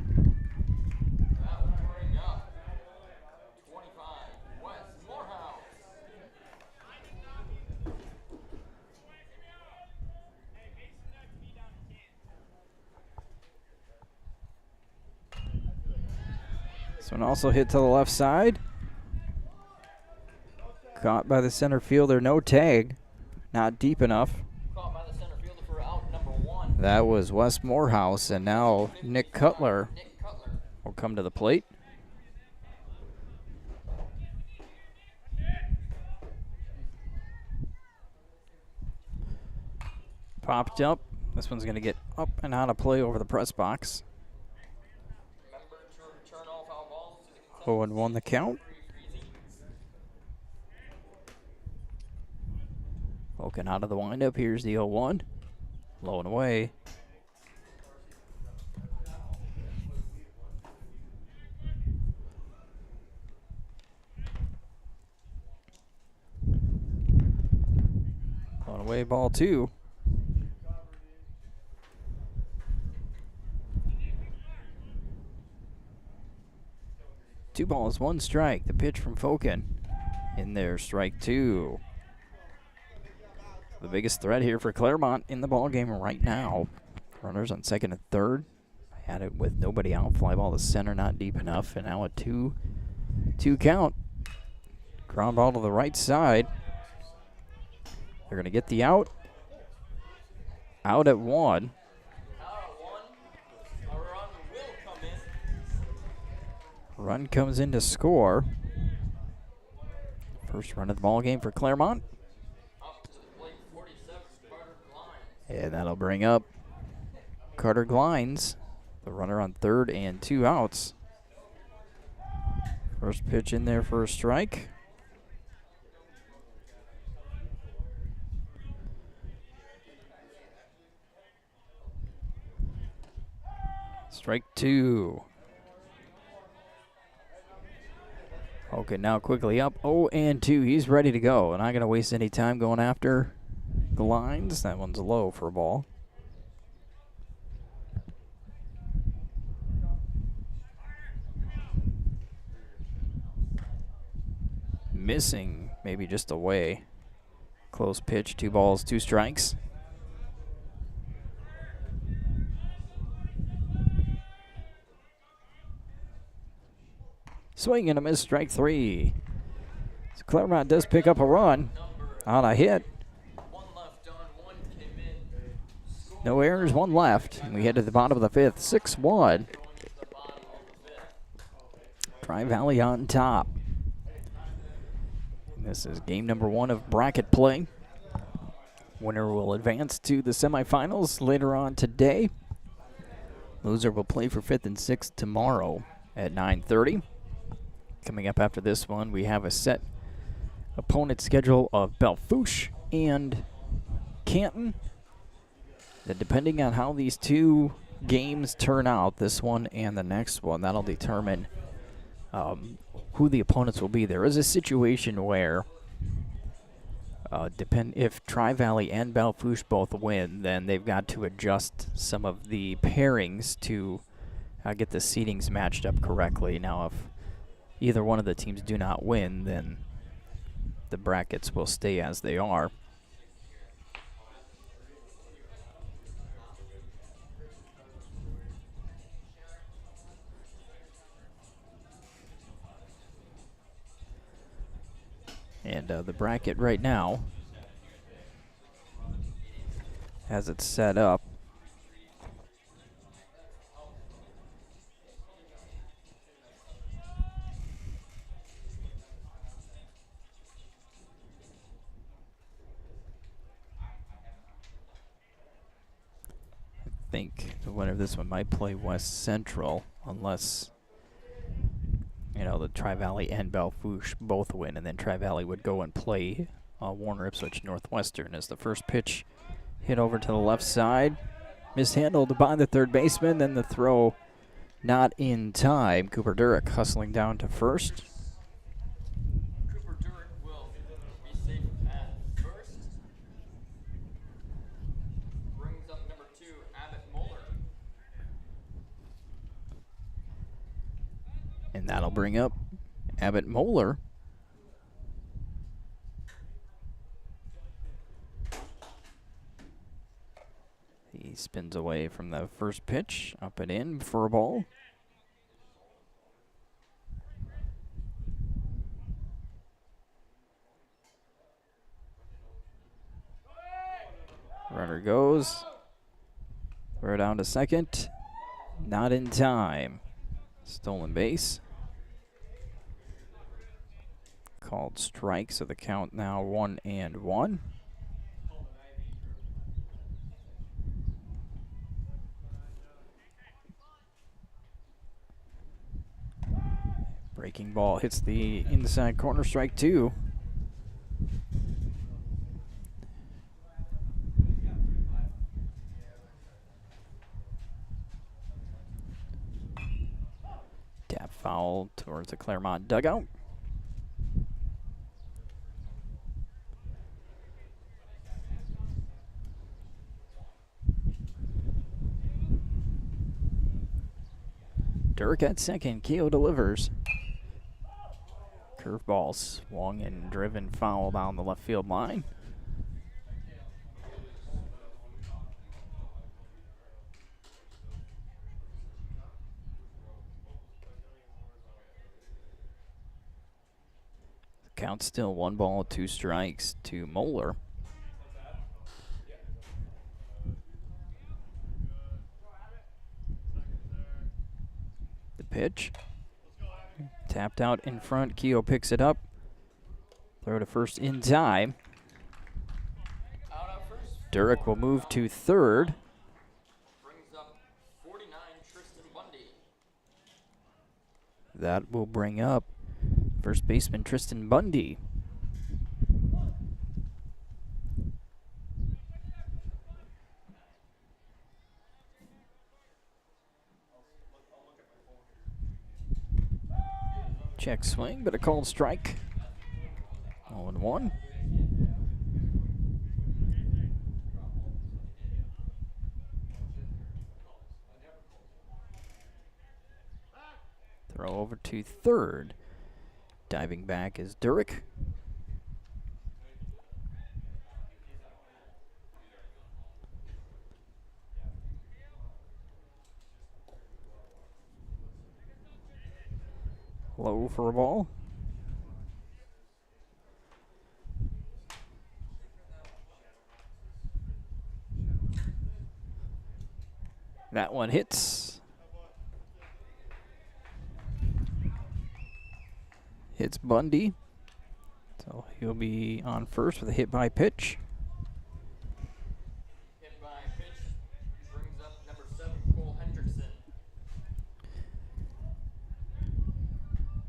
This one also hit to the left side. Caught by the center fielder, no tag. Not deep enough. Caught by the center fielder for out number 1. That was Wes Morehouse, and now Nick Cutler will come to the plate. Popped up. This one's going to get up and out of play over the press box. 0-1 the count. Fulkin out of the windup. Here's the 0-1. Low and away. Low and away, ball 2. Two balls, one strike. The pitch from Fulkin. In there, strike 2. The biggest threat here for Claremont in the ball game right now. Runners on second and third. Had it with nobody out. Fly ball to center, not deep enough. And now a 2 count. Ground ball to the right side. They're going to get the out. Out at 1. Run comes in to score. First run of the ball game for Claremont. And that'll bring up Carter Glines, the runner on third and 2 outs. First pitch in there for a strike. Strike 2. Okay, now quickly up 0-2. He's ready to go. Not going to waste any time going after Glines. That one's low for a ball. Missing, maybe just away. Close pitch, 2 balls, 2 strikes. Swing and a miss, strike 3. So Claremont does pick up a run on a hit. No errors, 1 left. And we head to the bottom of the 5th, 6-1. Tri-Valley on top. This is game number 1 of bracket play. Winner will advance to the semifinals later on today. Loser will play for 5th and 6th tomorrow at 9:30. Coming up after this one, we have a set opponent schedule of Belfouche and Canton. That depending on how these 2 games turn out, this one and the next one, that'll determine who the opponents will be. There is a situation where if Tri-Valley and Belfouche both win, then they've got to adjust some of the pairings to get the seedings matched up correctly. Now, if either one of the teams do not win, then the brackets will stay as they are. And the bracket right now, as it's set up, I think the winner of this one might play West Central, unless the Tri-Valley and Belfouche both win, and then Tri-Valley would go and play Warner Ipswich Northwestern. As the first pitch hit over to the left side, mishandled by the third baseman, then the throw not in time. Cooper Durick hustling down to first. Cooper Durick will be safe at first. Brings up number 2, Abbott Moeller. And that'll bring up Abbott Moeller. He spins away from the first pitch, up and in for a ball. Runner goes. We're down to second. Not in time. Stolen base. Called strike, so the count now 1-1. Breaking ball hits the inside corner, strike 2. Tap foul towards the Claremont dugout. Durick at second. Keogh delivers. Curveball swung and driven foul down the left field line. Count still 1 ball, 2 strikes to Moeller. The pitch. Tapped out in front. Keogh picks it up. Throw to first in time. Durick will move to third. Brings up That will bring up first baseman Tristan Bundy. Check swing, but a called strike. 0-1. Throw over to third. Diving back is Durick. Low for a ball. That one hits. Hits Bundy. So he'll be on first with a hit by pitch. Hit by pitch brings up number 7, Cole Hendrickson.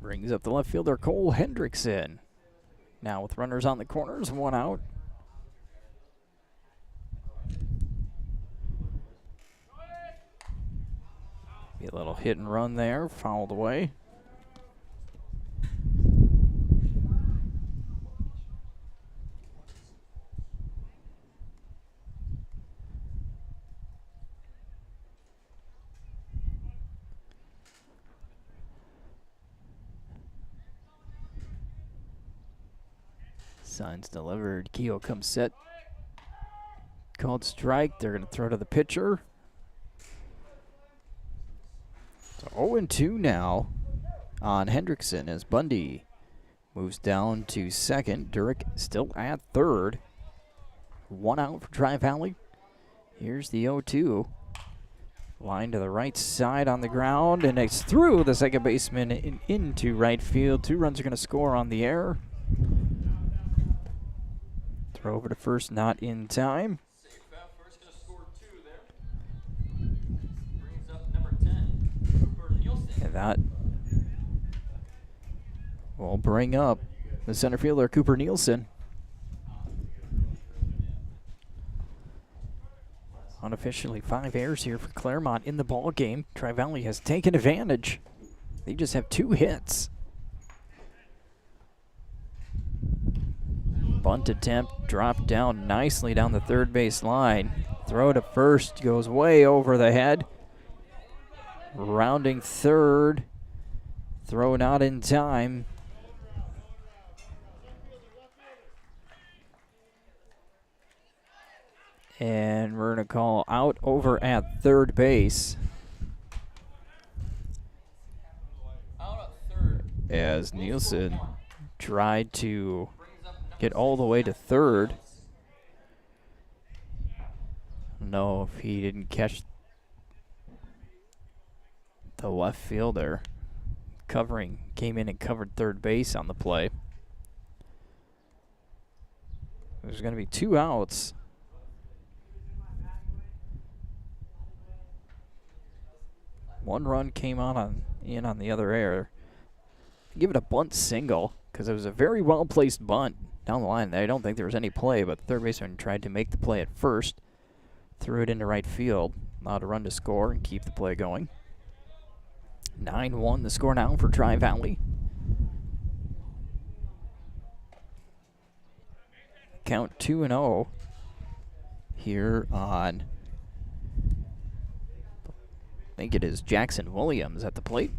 Brings up the left fielder, Cole Hendrickson. Now with runners on the corners, 1 out. Be a little hit and run there, fouled away. Signs delivered. Keo comes set. Called strike. They're going to throw to the pitcher. So 0-2 now on Hendrickson as Bundy moves down to second. Durick still at third. 1 out for Tri-Valley. Here's the 0-2. Line to the right side on the ground, and it's through the second baseman into right field. 2 runs are going to score on the error. Throw over to first, not in time. Safe out first, going to score 2 there. Brings up number 10, Cooper Nielsen. And that will bring up the center fielder, Cooper Nielsen. Unofficially 5 errors here for Claremont in the ball game. Tri-Valley has taken advantage. They just have 2 hits. Bunt attempt, dropped down nicely down the third base line. Throw to first, goes way over the head. Rounding third. Throw not in time. And we're going to call out over at third base. Out at third. As Nielsen tried to get all the way to third. No, if he didn't catch the left fielder. Came in and covered third base on the play. There's going to be 2 outs. One run came in on the other error. Give it a bunt single because it was a very well-placed bunt down the line. I don't think there was any play, but the third baseman tried to make the play at first. Threw it into right field. Allowed a run to score and keep the play going. 9-1 the score now for Tri-Valley. Count 2-0 here on, I think it is Jackson Williams at the plate.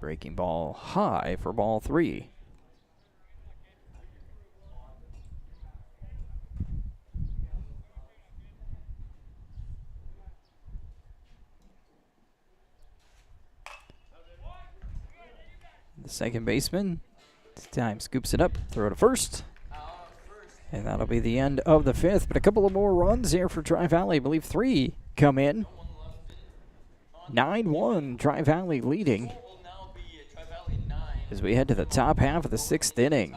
Breaking ball high for ball 3. The second baseman this time scoops it up, throw to first. And that'll be the end of the 5th. But a couple of more runs here for Tri-Valley. I believe 3 come in. 9-1, Tri-Valley leading as we head to the top half of the 6th inning.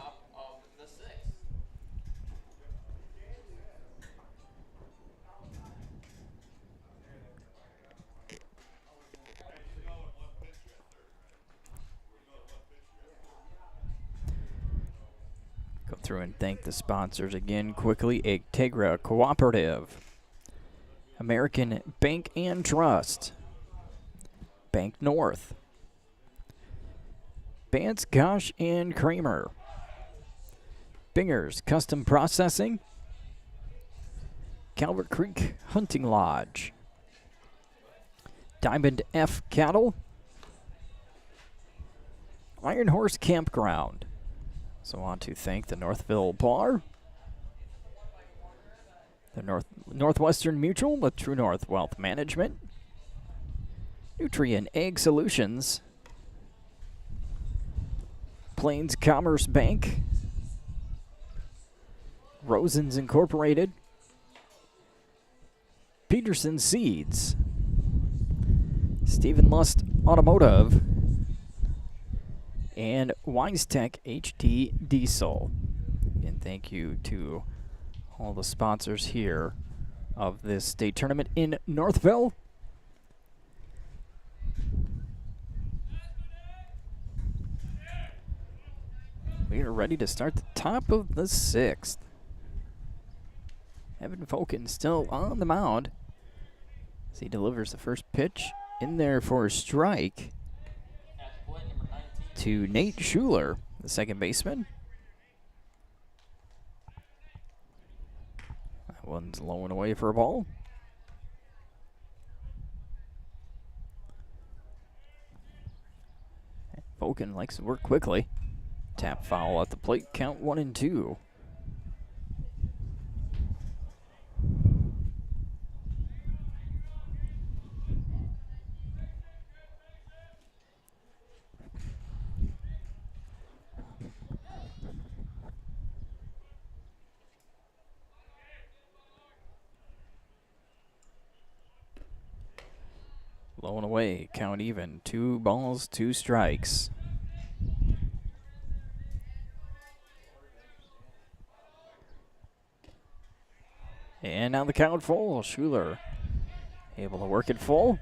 through and thank the sponsors again quickly. Integra Cooperative, American Bank and Trust, Bank North, Bance, Gosh and Kramer, Binger's Custom Processing, Calvert Creek Hunting Lodge, Diamond F Cattle, Iron Horse Campground. So I want to thank the Northville Bar, the Northwestern Mutual with True North Wealth Management, Nutrien Egg Solutions, Plains Commerce Bank, Rosen's Incorporated, Peterson Seeds, Stephen Lust Automotive, and WiseTech HD Diesel. And thank you to all the sponsors here of this state tournament in Northville. We are ready to start the top of the 6th. Evan Fokin still on the mound as he delivers the first pitch in there for a strike to Nate Schuler, the second baseman. That one's low and away for a ball. Fokin likes to work quickly. Tap foul at the plate, count 1-2. Low and away, count even. 2 balls, 2 strikes. And now the count full. Schuler able to work it full.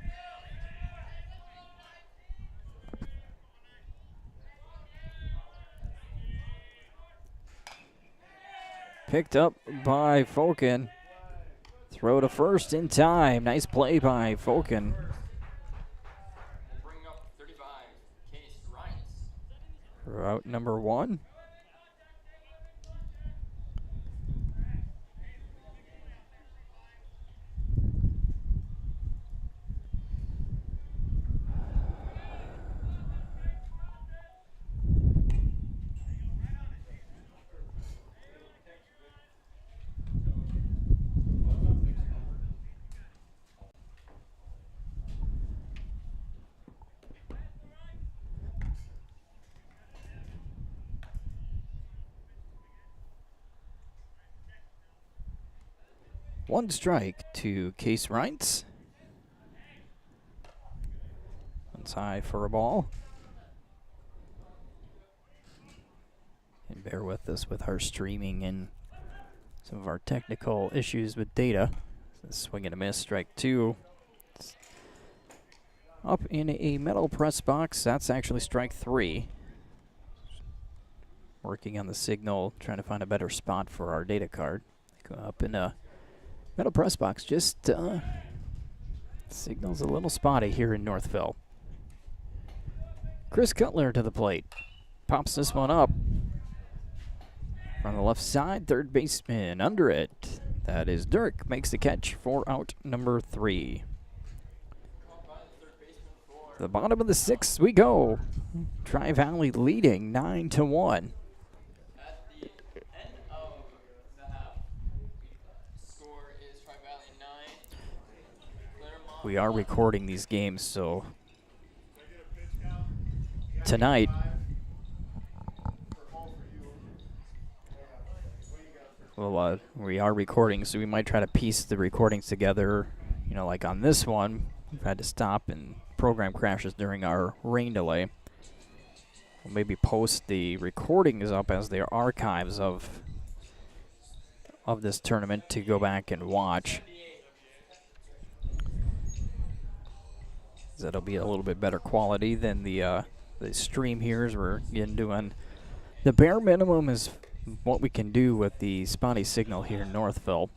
Picked up by Fokin. Throw to first in time. Nice play by Fokin. Bring up 35, Case Rice. Route number 1. One strike to Case Rice. One's high for a ball. And bear with us with our streaming and some of our technical issues with data. Swing and a miss, strike 2. It's up in a metal press box. That's actually strike 3. Working on the signal, trying to find a better spot for our data card. Go up in a metal press box, just signal's a little spotty here in Northville. Chris Cutler to the plate. Pops this one up. From the left side, third baseman under it. That is Dirk, makes the catch for out number 3. To the bottom of the 6th we go. Tri-Valley leading 9-1. We are recording these games, so tonight we are recording, so we might try to piece the recordings together. You know, like on this one, we've had to stop and program crashes during our rain delay. We'll maybe post the recordings up as their archives of this tournament to go back and watch. That'll be a little bit better quality than the stream here, as we're again doing the bare minimum as what we can do with the spotty signal here in Northville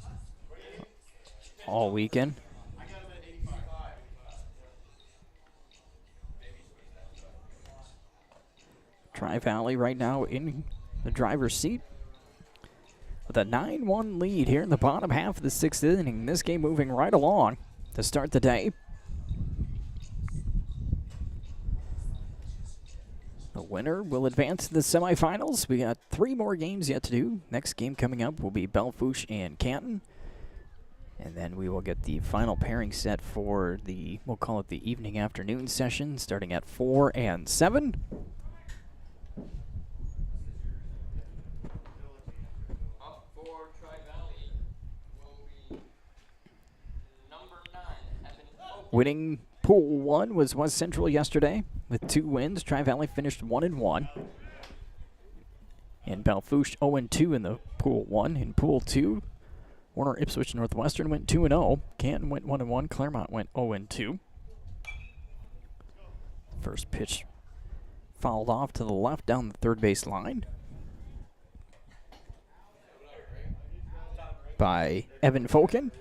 all weekend. Tri-Valley right now in the driver's seat with a 9-1 lead here in the bottom half of the 6th inning. This game moving right along to start the day. The winner will advance to the semifinals. We got 3 more games yet to do. Next game coming up will be Belle-Fourche and Canton. And then we will get the final pairing set for the, we'll call it the evening afternoon session, starting at 4 and 7. Up for Tri-Valley will be number 9, Evan Oak. Winning Pool 1 was West Central yesterday with 2 wins. Tri-Valley finished 1-1. And Belle-Fourche 0-2 in the Pool 1. In Pool 2, Warner Ipswich Northwestern went 2-0. Canton went 1-1. Claremont went 0-2. First pitch fouled off to the left down the third base line by Evan Folken.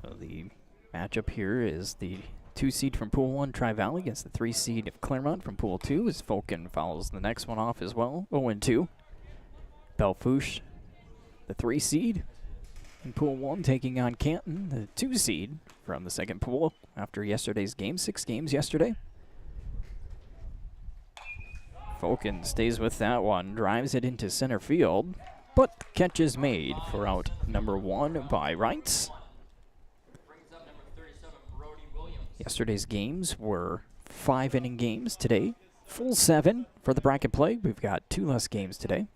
So the matchup here is the 2 seed from Pool 1, Tri-Valley, against the 3 seed of Claremont from Pool 2, as Folken fouls the next one off as well, 0-2. Belle-Fourche, the 3 seed in Pool 1, taking on Canton, the 2 seed from the second pool after yesterday's game, 6 games yesterday. Folken stays with that one, drives it into center field, but catch is made for out number 1 by Reitz. Brings up number 37, Brody Williams. Yesterday's games were 5-inning games. Today, full 7 for the bracket play. We've got 2 less games today.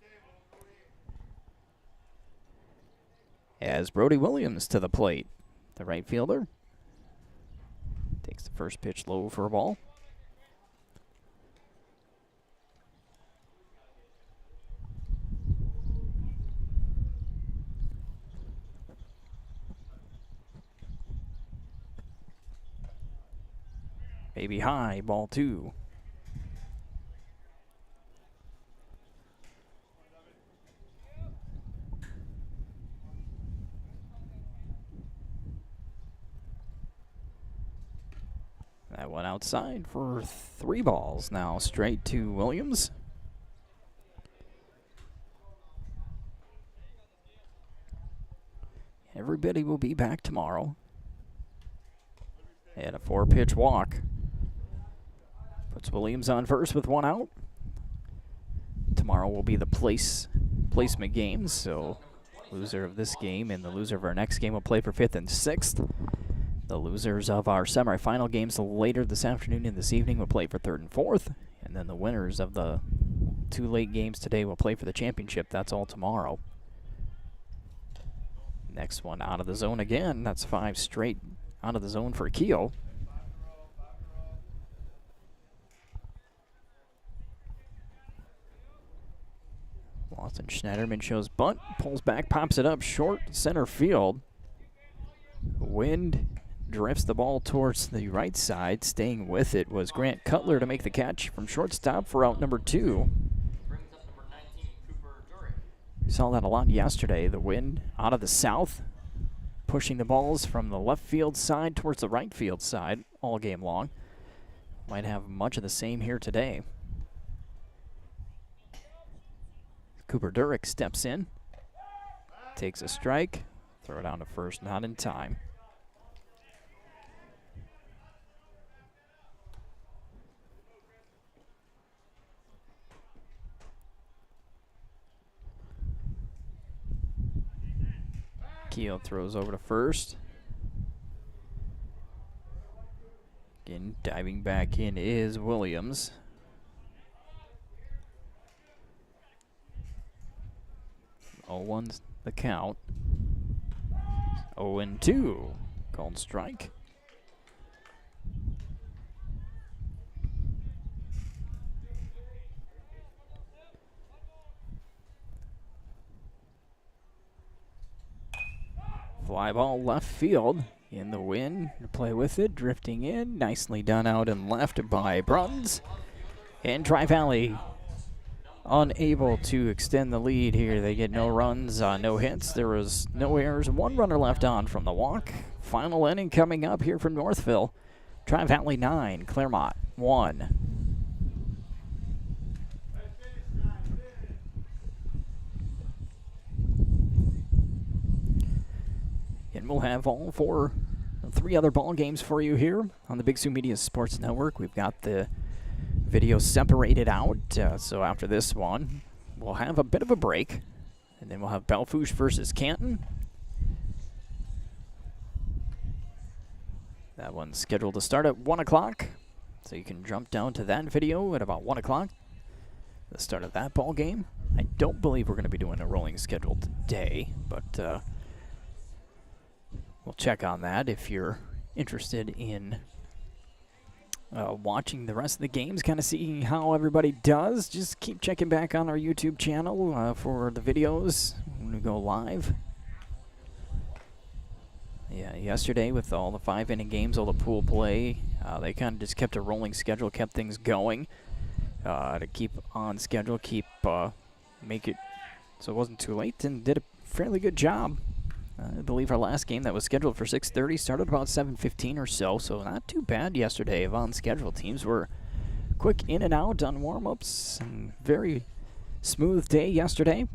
As Brody Williams to the plate, the right fielder takes the first pitch low for a ball. Maybe high, ball 2. That one outside for 3 balls now, straight to Williams. Everybody will be back tomorrow. And a 4-pitch walk puts Williams on first with 1 out. Tomorrow will be the placement games, so loser of this game and the loser of our next game will play for 5th and 6th. The losers of our semifinal games later this afternoon and this evening will play for 3rd and 4th. And then the winners of the 2 late games today will play for the championship. That's all tomorrow. Next one out of the zone again. That's 5 straight out of the zone for Keel. Lawson Schneiderman shows bunt, pulls back, pops it up short center field. Wind drifts the ball towards the right side. Staying with it was Grant Cutler to make the catch from shortstop for out number 2. Brings up number 19, Cooper Durick. We saw that a lot yesterday. The wind out of the south, pushing the balls from the left field side towards the right field side all game long. Might have much of the same here today. Cooper Durick steps in, takes a strike, throw it down to first, not in time. Keel throws over to first. Again, diving back in is Williams. Oh, 1's the count. 0-2, called strike. Fly ball left field in the wind to play with it, drifting in. Nicely done out and left by Bruns. And Tri-Valley unable to extend the lead here. They get no runs, no hits. There was no errors. 1 runner left on from the walk. Final inning coming up here from Northville. Tri-Valley 9, Claremont 1. And we'll have all 3 other ball games for you here on the Big Sioux Media Sports Network. We've got the video separated out, so after this one, we'll have a bit of a break, and then we'll have Bellefouche versus Canton. That one's scheduled to start at 1 o'clock, so you can jump down to that video at about 1 o'clock, the start of that ball game. I don't believe we're going to be doing a rolling schedule today, but we'll check on that if you're interested in watching the rest of the games, kind of seeing how everybody does. Just keep checking back on our YouTube channel for the videos when we go live. Yeah, yesterday with all the 5-inning games, all the pool play, they kind of just kept a rolling schedule, kept things going to keep on schedule, make it so it wasn't too late, and did a fairly good job. I believe our last game that was scheduled for 6:30 started about 7:15 or so not too bad yesterday of on schedule. Teams were quick in and out on warm-ups, and very smooth day yesterday.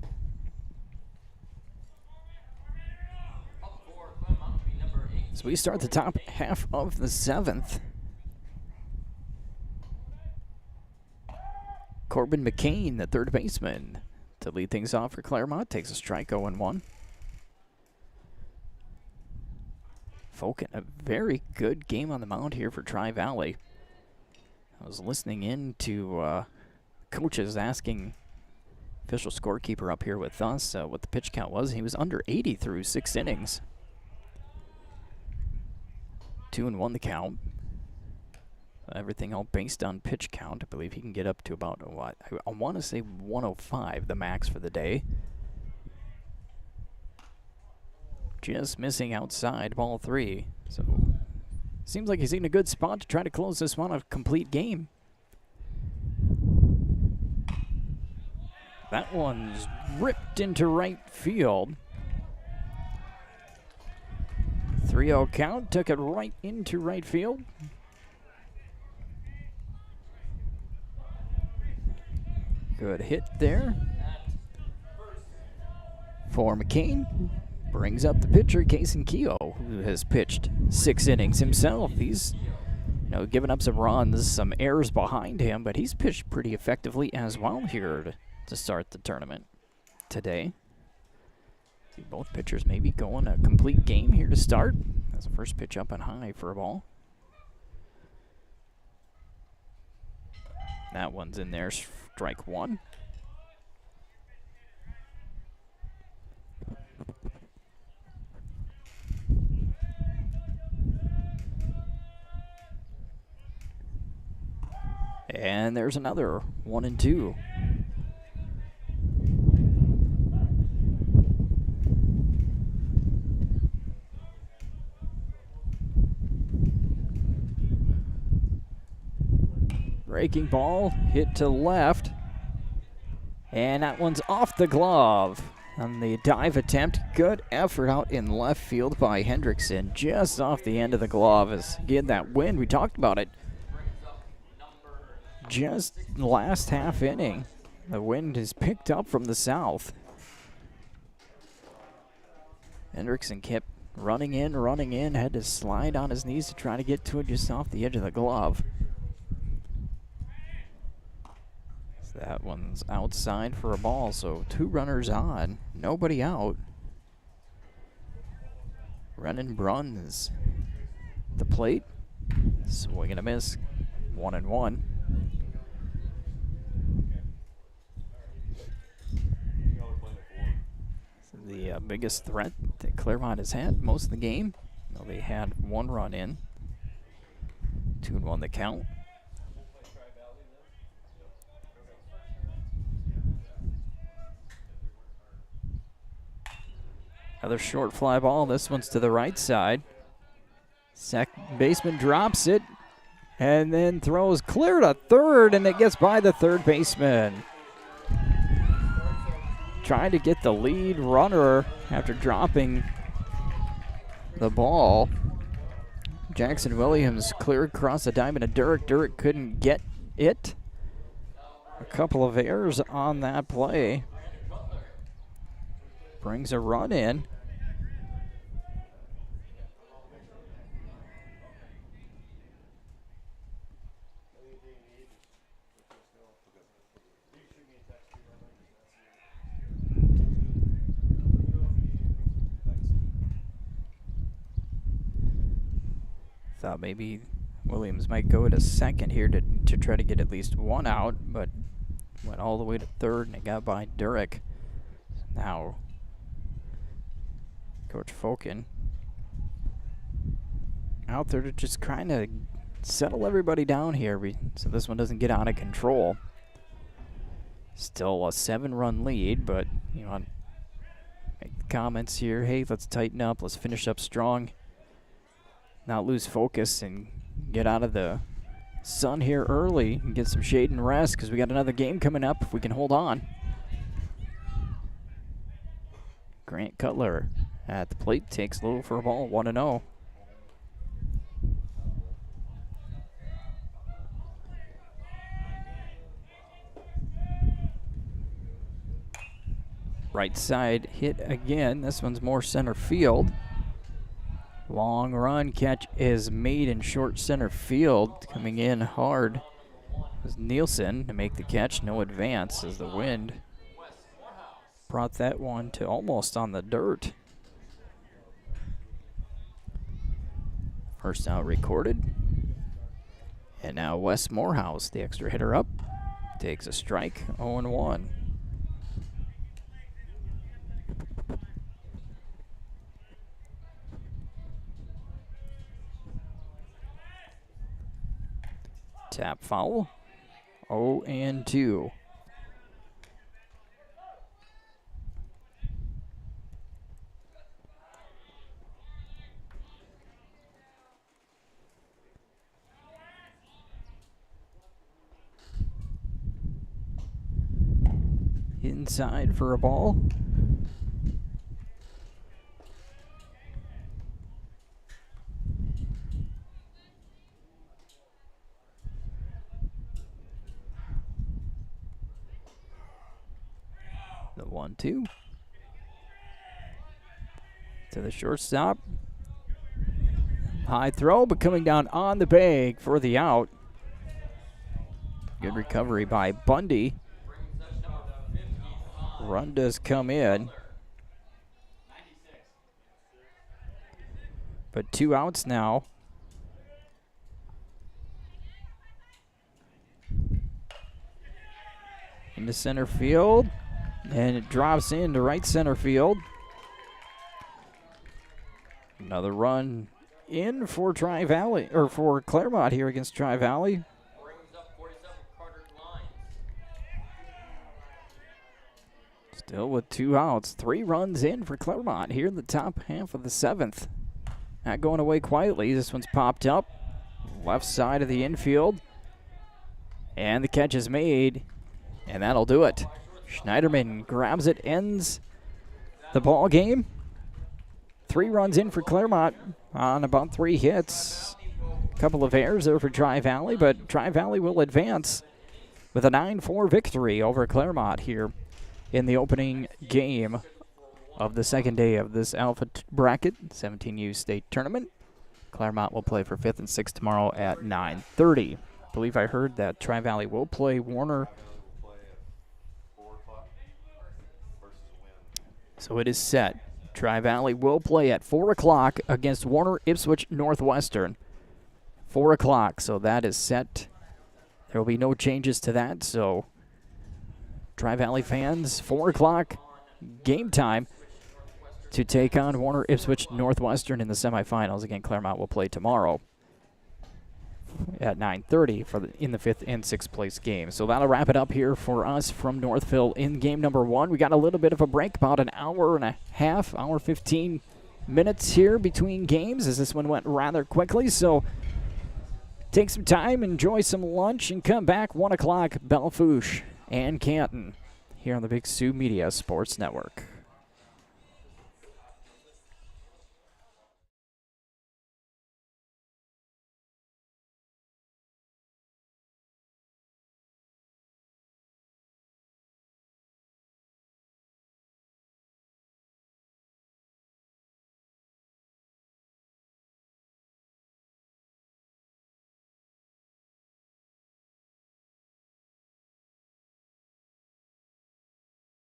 So we start the top half of the 7th. Corbin McCain, the third baseman, to lead things off for Claremont, takes a strike 0-1. Folk, a very good game on the mound here for Tri-Valley. I was listening in to coaches asking official scorekeeper up here with us what the pitch count was. He was under 80 through 6 innings. 2-1 the count. Everything all based on pitch count. I believe he can get up to about, what, I want to say 105, the max for the day. Just missing outside, ball 3. So, seems like he's in a good spot to try to close this one, a complete game. That one's ripped into right field. 3-0 count, took it right into right field. Good hit there for McCain. Brings up the pitcher, Kason Keogh, who has pitched 6 innings himself. He's, given up some runs, some errors behind him, but he's pitched pretty effectively as well here to start the tournament today. See, both pitchers maybe going a complete game here to start. That's the first pitch up and high for a ball. That one's in there, strike 1. And there's another 1-2. Breaking ball, hit to left. And that one's off the glove on the dive attempt. Good effort out in left field by Hendrickson. Just off the end of the glove as again that wind, we talked about it. Just last half inning, the wind is picked up from the south. Hendrickson kept running in, had to slide on his knees to try to get to it just off the edge of the glove. So that one's outside for a ball, so 2 runners on, nobody out. Brennan Bruns, the plate, swing and a miss, 1-1. The biggest threat that Claremont has had most of the game. Well, they had 1 run in. 2-1 the count. Another short fly ball. This one's to the right side. Second baseman drops it. and then throws clear to third, and it gets by the third baseman. Trying to get the lead runner after dropping the ball. Jackson Williams cleared across the diamond to Durek. Durek couldn't get it. A couple of errors on that play. Brings a run in. Thought maybe Williams might go to second here to try to get at least one out, but went all the way to third and it got by Durek. Now, Coach Fokin out there to just kind of settle everybody down here so this one doesn't get out of control. Still a 7-run lead, but you want to make comments here. Hey, let's tighten up. Let's finish up strong. Not lose focus and get out of the sun here early and get some shade and rest because we got another game coming up if we can hold on. Grant Cutler at the plate takes low for a ball, 1-0. Right side hit again. This one's more center field. Long run catch is made in short center field. Coming in hard was Nielsen to make the catch. No advance as the wind brought that one to almost on the dirt. First out recorded. And now Wes Morehouse, the extra hitter up, takes a strike, 0-1. Tap foul, 0-2. Inside for a ball. The 1-2 to the shortstop. High throw, but coming down on the bag for the out. Good recovery by Bundy. Run does come in. But 2 outs now. Into center field. And it drops into right center field. Another run in for Tri-Valley, or for Claremont here against Tri-Valley. Still with 2 outs. 3 runs in for Claremont here in the top half of the 7th. Not going away quietly. This one's popped up. Left side of the infield. And the catch is made. And that'll do it. Schneiderman grabs it, ends the ball game. 3 runs in for Claremont on about 3 hits. A couple of errors there for Tri-Valley, but Tri-Valley will advance with a 9-4 victory over Claremont here in the opening game of the second day of this Alpha Bracket 17U State Tournament. Claremont will play for 5th and 6th tomorrow at 9:30. I believe I heard that Tri-Valley will play Warner. So it is set. Tri-Valley will play at 4 o'clock against Warner Ipswich Northwestern. 4 o'clock, so that is set. There will be no changes to that, so Tri-Valley fans, 4 o'clock game time to take on Warner Ipswich Northwestern in the semifinals. Again, Claremont will play tomorrow at 9:30 in the 5th and 6th place game. So that'll wrap it up here for us from Northville in game number 1. We got a little bit of a break, about an hour and a half, hour 15 minutes here between games as this one went rather quickly. So Take some time, enjoy some lunch, and come back 1 o'clock, Belle Fourche and Canton, here on the Big Sioux Media Sports Network.